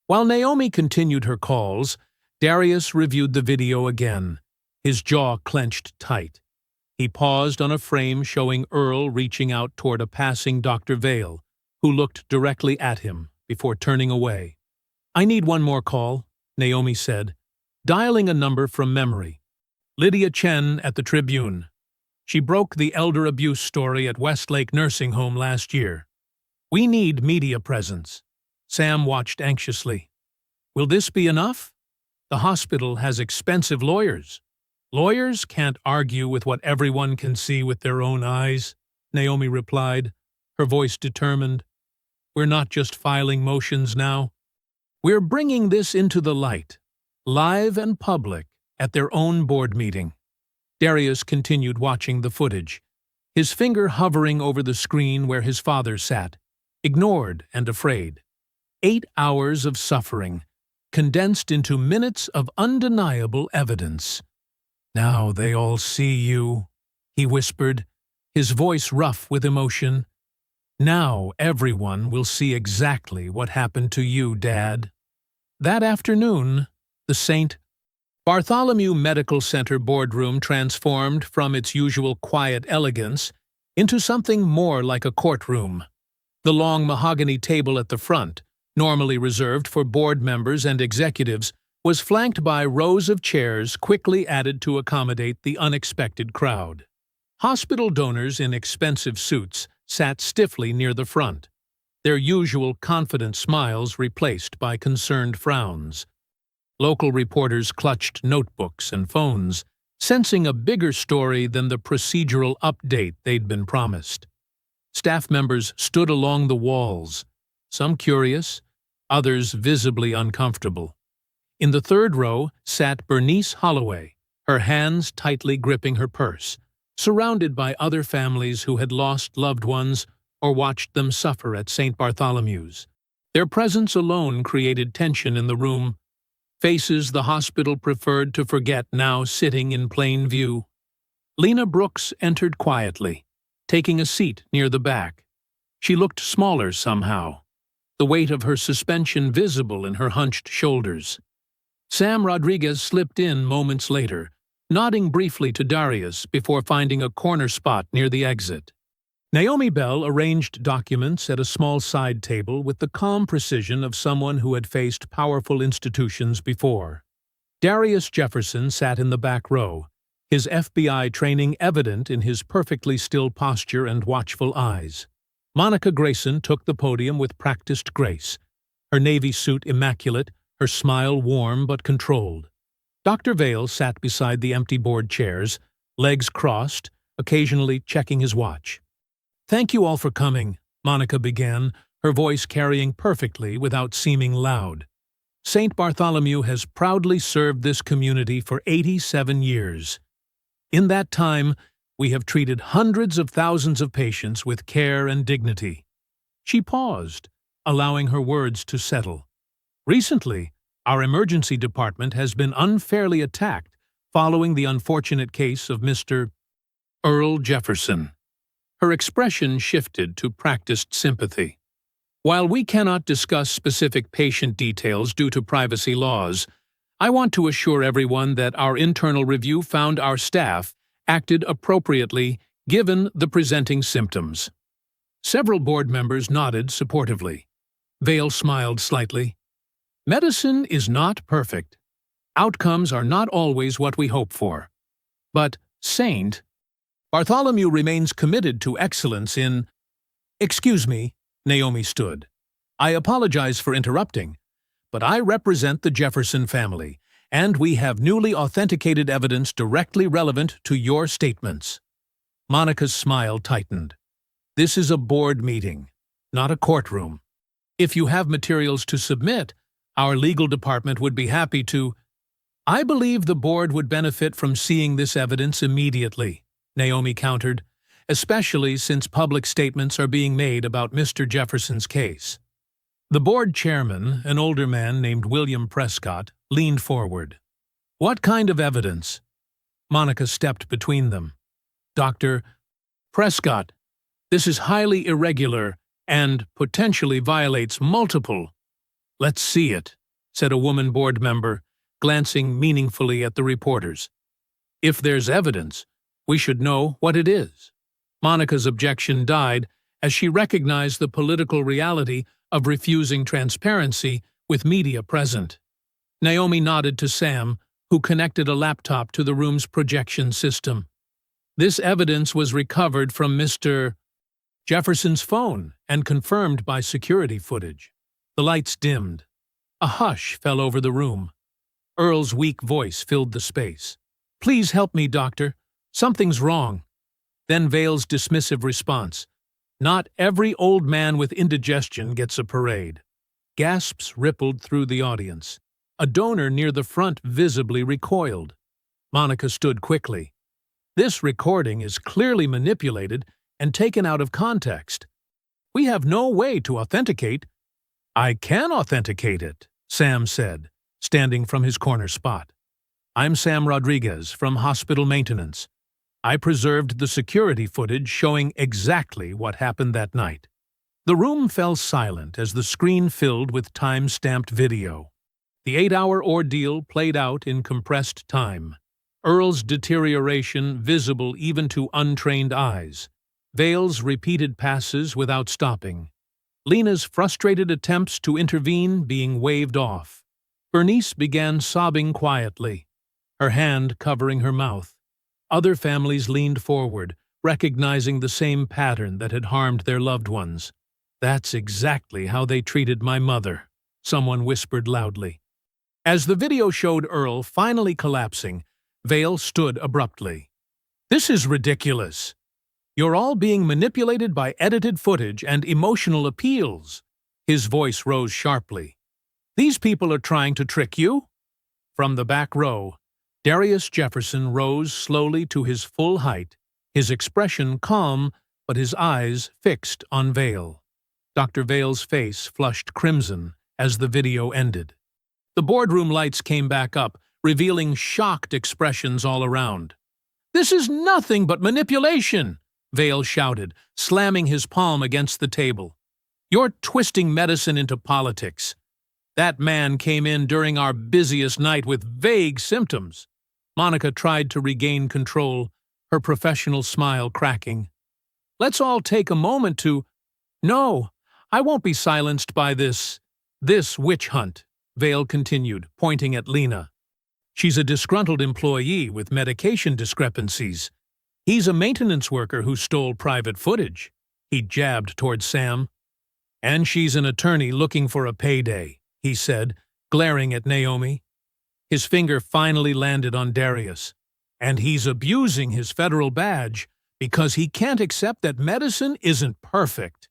While Naomi continued her calls, Darius reviewed the video again, his jaw clenched tight. He paused on a frame showing Earl reaching out toward a passing Dr. Vale, who looked directly at him before turning away. "I need one more call," Naomi said, dialing a number from memory. "Lydia Chen at the Tribune. She broke the elder abuse story at Westlake Nursing Home last year. We need media presence." Sam watched anxiously. "Will this be enough? The hospital has expensive lawyers." "Lawyers can't argue with what everyone can see with their own eyes," Naomi replied, her voice determined. "We're not just filing motions now. We're bringing this into the light, live and public, at their own board meeting." Darius continued watching the footage, his finger hovering over the screen where his father sat, ignored and afraid. 8 hours of suffering, condensed into minutes of undeniable evidence. "Now they all see you," he whispered, his voice rough with emotion. "Now everyone will see exactly what happened to you, Dad." That afternoon, the St. Bartholomew Medical Center boardroom transformed from its usual quiet elegance into something more like a courtroom. The long mahogany table at the front, normally reserved for board members and executives, was flanked by rows of chairs quickly added to accommodate the unexpected crowd. Hospital donors in expensive suits sat stiffly near the front, their usual confident smiles replaced by concerned frowns. Local reporters clutched notebooks and phones, sensing a bigger story than the procedural update they'd been promised. Staff members stood along the walls, some curious, others visibly uncomfortable. In the third row sat Bernice Holloway, her hands tightly gripping her purse, surrounded by other families who had lost loved ones or watched them suffer at St. Bartholomew's. Their presence alone created tension in the room, faces the hospital preferred to forget now sitting in plain view. Lena Brooks entered quietly, taking a seat near the back. She looked smaller somehow, the weight of her suspension visible in her hunched shoulders. Sam Rodriguez slipped in moments later, nodding briefly to Darius before finding a corner spot near the exit. Naomi Bell arranged documents at a small side table with the calm precision of someone who had faced powerful institutions before. Darius Jefferson sat in the back row, his FBI training evident in his perfectly still posture and watchful eyes. Monica Grayson took the podium with practiced grace, her navy suit immaculate, her smile warm but controlled. Dr. Vale sat beside the empty board chairs, legs crossed, occasionally checking his watch. "Thank you all for coming," Monica began, her voice carrying perfectly without seeming loud. "St. Bartholomew has proudly served this community for 87 years. In that time, we have treated hundreds of thousands of patients with care and dignity." She paused, allowing her words to settle. "Recently, our emergency department has been unfairly attacked following the unfortunate case of Mr. Earl Jefferson." Her expression shifted to practiced sympathy. "While we cannot discuss specific patient details due to privacy laws, I want to assure everyone that our internal review found our staff acted appropriately given the presenting symptoms." Several board members nodded supportively. Vale smiled slightly. "Medicine is not perfect. Outcomes are not always what we hope for. But St. Bartholomew remains committed to excellence in—" "Excuse me," Naomi stood. "I apologize for interrupting, but I represent the Jefferson family, and we have newly authenticated evidence directly relevant to your statements." Monica's smile tightened. "This is a board meeting, not a courtroom. If you have materials to submit, our legal department would be happy to—" "I believe the board would benefit from seeing this evidence immediately," Naomi countered, "especially since public statements are being made about Mr. Jefferson's case." The board chairman, an older man named William Prescott, leaned forward. "What kind of evidence?" Monica stepped between them. "Dr. Prescott, this is highly irregular and potentially violates multiple—" "Let's see it," said a woman board member, glancing meaningfully at the reporters. "If there's evidence, We should know what it is. Monica's objection died as she recognized the political reality of refusing transparency with media present. Naomi nodded to Sam, who connected a laptop to the room's projection system. This evidence was recovered from Mr. Jefferson's phone and confirmed by security footage. The lights dimmed. A hush fell over the room. Earl's weak voice filled the space. "Please help me, doctor. Something's wrong." Then Vale's dismissive response. "Not every old man with indigestion gets a parade." Gasps rippled through the audience. A donor near the front visibly recoiled. Monica stood quickly. "This recording is clearly manipulated and taken out of context. We have no way to authenticate." "I can authenticate it," Sam said, standing from his corner spot. "I'm Sam Rodriguez from Hospital Maintenance. I preserved the security footage showing exactly what happened that night." The room fell silent as the screen filled with time-stamped video. The 8-hour ordeal played out in compressed time. Earl's deterioration visible even to untrained eyes. Vale's repeated passes without stopping. Lena's frustrated attempts to intervene being waved off. Bernice began sobbing quietly, her hand covering her mouth. Other families leaned forward, recognizing the same pattern that had harmed their loved ones. "That's exactly how they treated my mother," someone whispered loudly. As the video showed Earl finally collapsing, Vale stood abruptly. "This is ridiculous. You're all being manipulated by edited footage and emotional appeals." His voice rose sharply. "These people are trying to trick you?" From the back row, Darius Jefferson rose slowly to his full height, his expression calm but his eyes fixed on Vale. Dr. Vale's face flushed crimson as the video ended. The boardroom lights came back up, revealing shocked expressions all around. "This is nothing but manipulation!" Vale shouted, slamming his palm against the table. "You're twisting medicine into politics. That man came in during our busiest night with vague symptoms." Monica tried to regain control, her professional smile cracking. "Let's all take a moment to—" "No, I won't be silenced by this witch hunt," Vale continued, pointing at Lena. "She's a disgruntled employee with medication discrepancies. He's a maintenance worker who stole private footage." He jabbed toward Sam. "And she's an attorney looking for a payday," he said, glaring at Naomi. His finger finally landed on Darius. "And he's abusing his federal badge because he can't accept that medicine isn't perfect."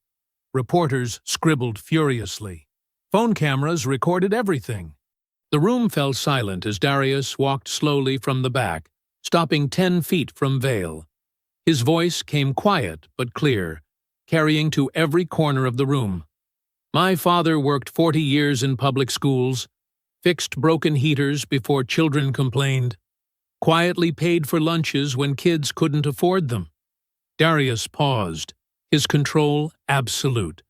Reporters scribbled furiously. Phone cameras recorded everything. The room fell silent as Darius walked slowly from the back, stopping 10 feet from Vale. His voice came quiet but clear, carrying to every corner of the room. "My father worked 40 years in public schools, fixed broken heaters before children complained, quietly paid for lunches when kids couldn't afford them." Darius paused, his control absolute.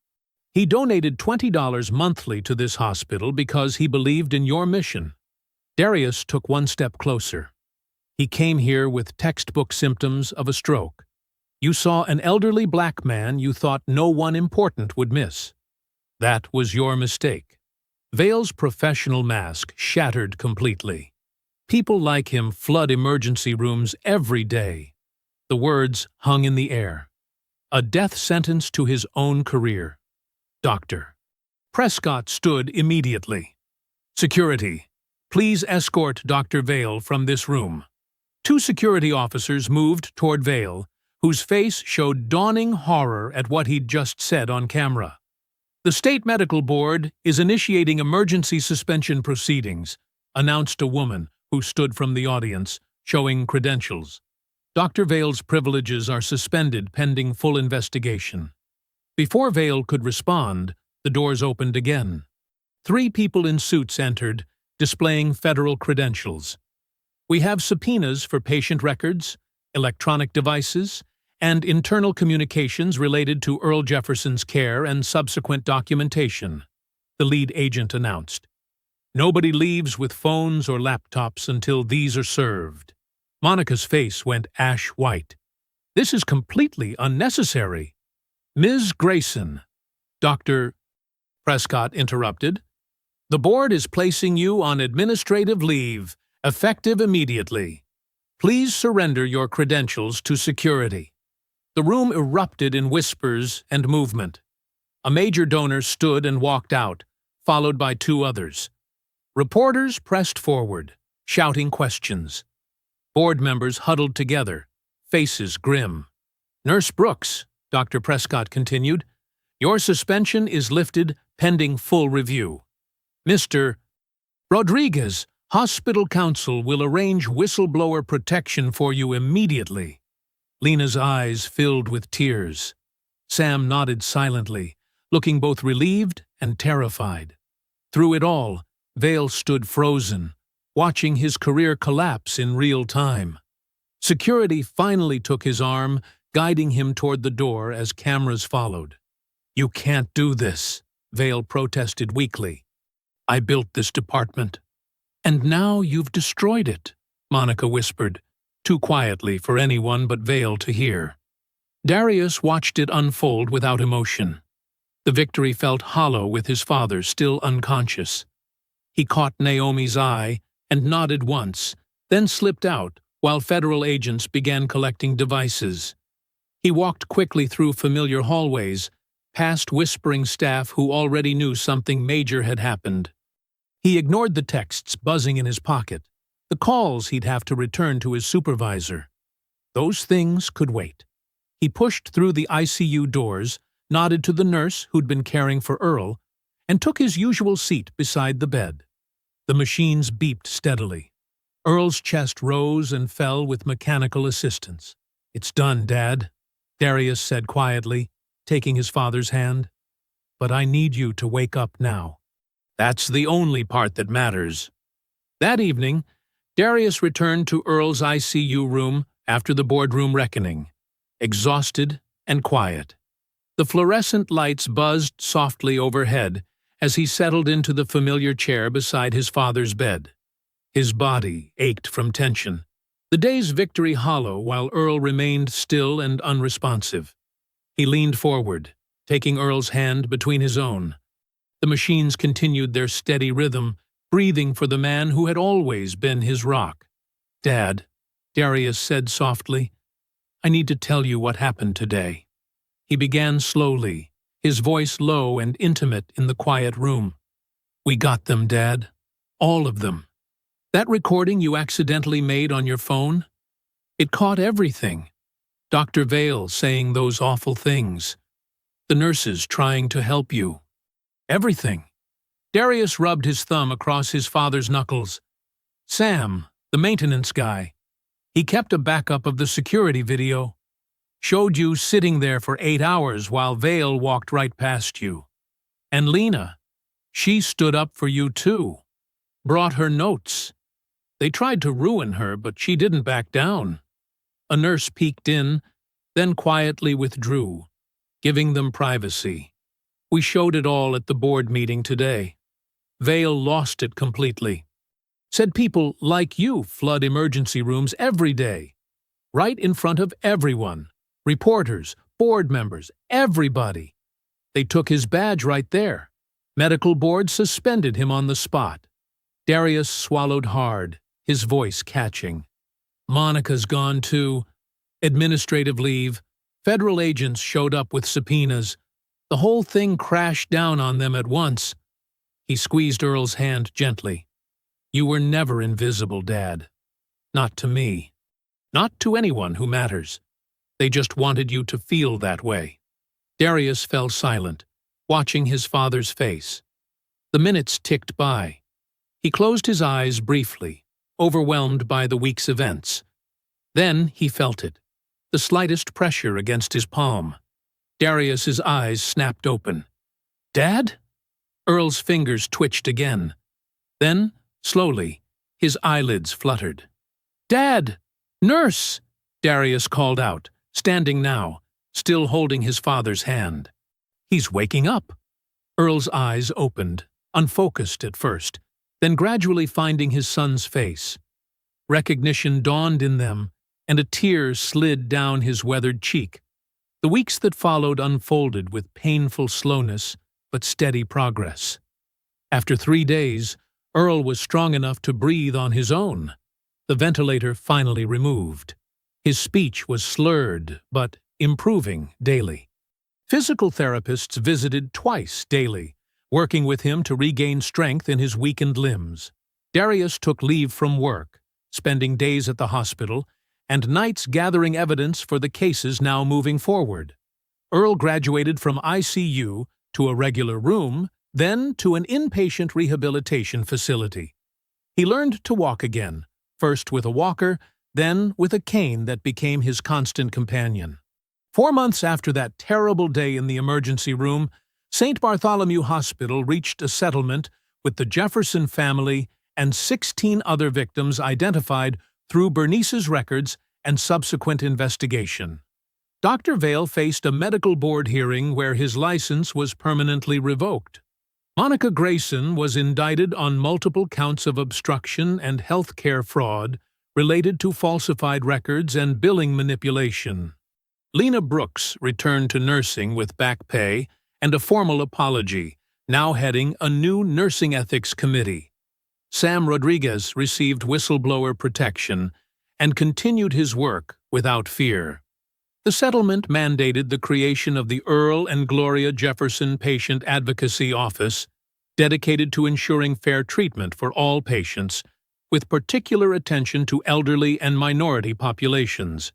"He donated $20 monthly to this hospital because he believed in your mission." Darius took one step closer. "He came here with textbook symptoms of a stroke. You saw an elderly black man you thought no one important would miss. That was your mistake." Vale's professional mask shattered completely. "People like him flood emergency rooms every day." The words hung in the air. A death sentence to his own career. "Doctor." Prescott stood immediately. "Security, please escort Dr. Vale from this room." 2 security officers moved toward Vale, whose face showed dawning horror at what he'd just said on camera. "The State Medical Board is initiating emergency suspension proceedings," announced a woman who stood from the audience, showing credentials. "Dr. Vale's privileges are suspended pending full investigation." Before Vale could respond, the doors opened again. 3 people in suits entered, displaying federal credentials. "We have subpoenas for patient records, electronic devices, and internal communications related to Earl Jefferson's care and subsequent documentation," the lead agent announced. "Nobody leaves with phones or laptops until these are served." Monica's face went ash white. "This is completely unnecessary." "Ms. Grayson," Dr. Prescott interrupted, "the board is placing you on administrative leave, effective immediately. Please surrender your credentials to security." The room erupted in whispers and movement. A major donor stood and walked out, followed by two others. Reporters pressed forward, shouting questions. Board members huddled together, faces grim. "Nurse Brooks," Dr. Prescott continued, "your suspension is lifted pending full review. Mr. Rodriguez, Hospital Council will arrange whistleblower protection for you immediately." Lena's eyes filled with tears. Sam nodded silently, looking both relieved and terrified. Through it all, Vale stood frozen, watching his career collapse in real time. Security finally took his arm, guiding him toward the door as cameras followed. "You can't do this," Vale protested weakly. "I built this department." "And now you've destroyed it," Monica whispered, too quietly for anyone but Vale to hear. Darius watched it unfold without emotion. The victory felt hollow with his father still unconscious. He caught Naomi's eye and nodded once, then slipped out while federal agents began collecting devices. He walked quickly through familiar hallways, past whispering staff who already knew something major had happened. He ignored the texts buzzing in his pocket, the calls he'd have to return to his supervisor. Those things could wait. He pushed through the ICU doors, nodded to the nurse who'd been caring for Earl, and took his usual seat beside the bed. The machines beeped steadily. Earl's chest rose and fell with mechanical assistance. "It's done, Dad," Darius said quietly, taking his father's hand. "But I need you to wake up now. That's the only part that matters." That evening, Darius returned to Earl's ICU room after the boardroom reckoning, exhausted and quiet. The fluorescent lights buzzed softly overhead as he settled into the familiar chair beside his father's bed. His body ached from tension, the day's victory hollow while Earl remained still and unresponsive. He leaned forward, taking Earl's hand between his own. The machines continued their steady rhythm, breathing for the man who had always been his rock. "Dad," Darius said softly, "I need to tell you what happened today." He began slowly, his voice low and intimate in the quiet room. "We got them, Dad. All of them. That recording you accidentally made on your phone? It caught everything. Dr. Vale saying those awful things. The nurses trying to help you. Everything." Darius rubbed his thumb across his father's knuckles. "Sam, the maintenance guy. He kept a backup of the security video. Showed you sitting there for 8 hours while Vale walked right past you. And Lena, she stood up for you too. Brought her notes. They tried to ruin her, but she didn't back down." A nurse peeked in, then quietly withdrew, giving them privacy. "We showed it all at the board meeting today. Vale lost it completely. Said people like you flood emergency rooms every day. Right in front of everyone. Reporters, board members, everybody. They took his badge right there. Medical board suspended him on the spot." Darius swallowed hard, his voice catching. "Monica's gone too. Administrative leave. Federal agents showed up with subpoenas. The whole thing crashed down on them at once." He squeezed Earl's hand gently. "You were never invisible, Dad. Not to me. Not to anyone who matters. They just wanted you to feel that way." Darius fell silent, watching his father's face. The minutes ticked by. He closed his eyes briefly, overwhelmed by the week's events. Then he felt it, the slightest pressure against his palm. Darius's eyes snapped open. "Dad?" Earl's fingers twitched again. Then, slowly, his eyelids fluttered. "Dad! Nurse!" Darius called out, standing now, still holding his father's hand. "He's waking up." Earl's eyes opened, unfocused at first, then gradually finding his son's face. Recognition dawned in them, and a tear slid down his weathered cheek. The weeks that followed unfolded with painful slowness but steady progress. After 3 days, Earl was strong enough to breathe on his own. The ventilator finally removed. His speech was slurred, but improving daily. Physical therapists visited twice daily, working with him to regain strength in his weakened limbs. Darius took leave from work, spending days at the hospital, and nights gathering evidence for the cases now moving forward. Earl graduated from ICU to a regular room, then to an inpatient rehabilitation facility. He learned to walk again, first with a walker, then with a cane that became his constant companion. 4 months after that terrible day in the emergency room, St. Bartholomew Hospital reached a settlement with the Jefferson family and 16 other victims identified through Bernice's records and subsequent investigation. Dr. Vale faced a medical board hearing where his license was permanently revoked. Monica Grayson was indicted on multiple counts of obstruction and health care fraud related to falsified records and billing manipulation. Lena Brooks returned to nursing with back pay and a formal apology, now heading a new nursing ethics committee. Sam Rodriguez received whistleblower protection and continued his work without fear. The settlement mandated the creation of the Earl and Gloria Jefferson Patient Advocacy Office, dedicated to ensuring fair treatment for all patients, with particular attention to elderly and minority populations.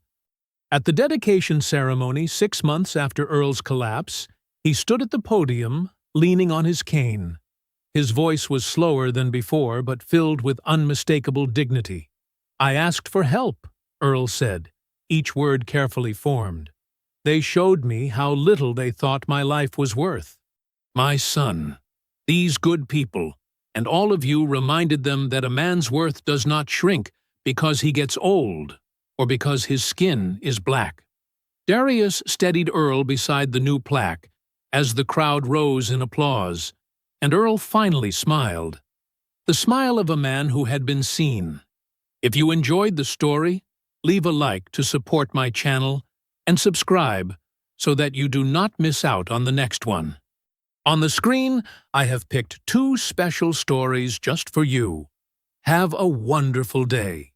At the dedication ceremony 6 months after Earl's collapse, he stood at the podium, leaning on his cane. His voice was slower than before, but filled with unmistakable dignity. "I asked for help," Earl said, each word carefully formed. "They showed me how little they thought my life was worth. My son, these good people, and all of you reminded them that a man's worth does not shrink because he gets old or because his skin is black." Darius steadied Earl beside the new plaque as the crowd rose in applause, and Earl finally smiled. The smile of a man who had been seen. If you enjoyed the story, leave a like to support my channel and subscribe so that you do not miss out on the next one. On the screen, I have picked 2 special stories just for you. Have a wonderful day.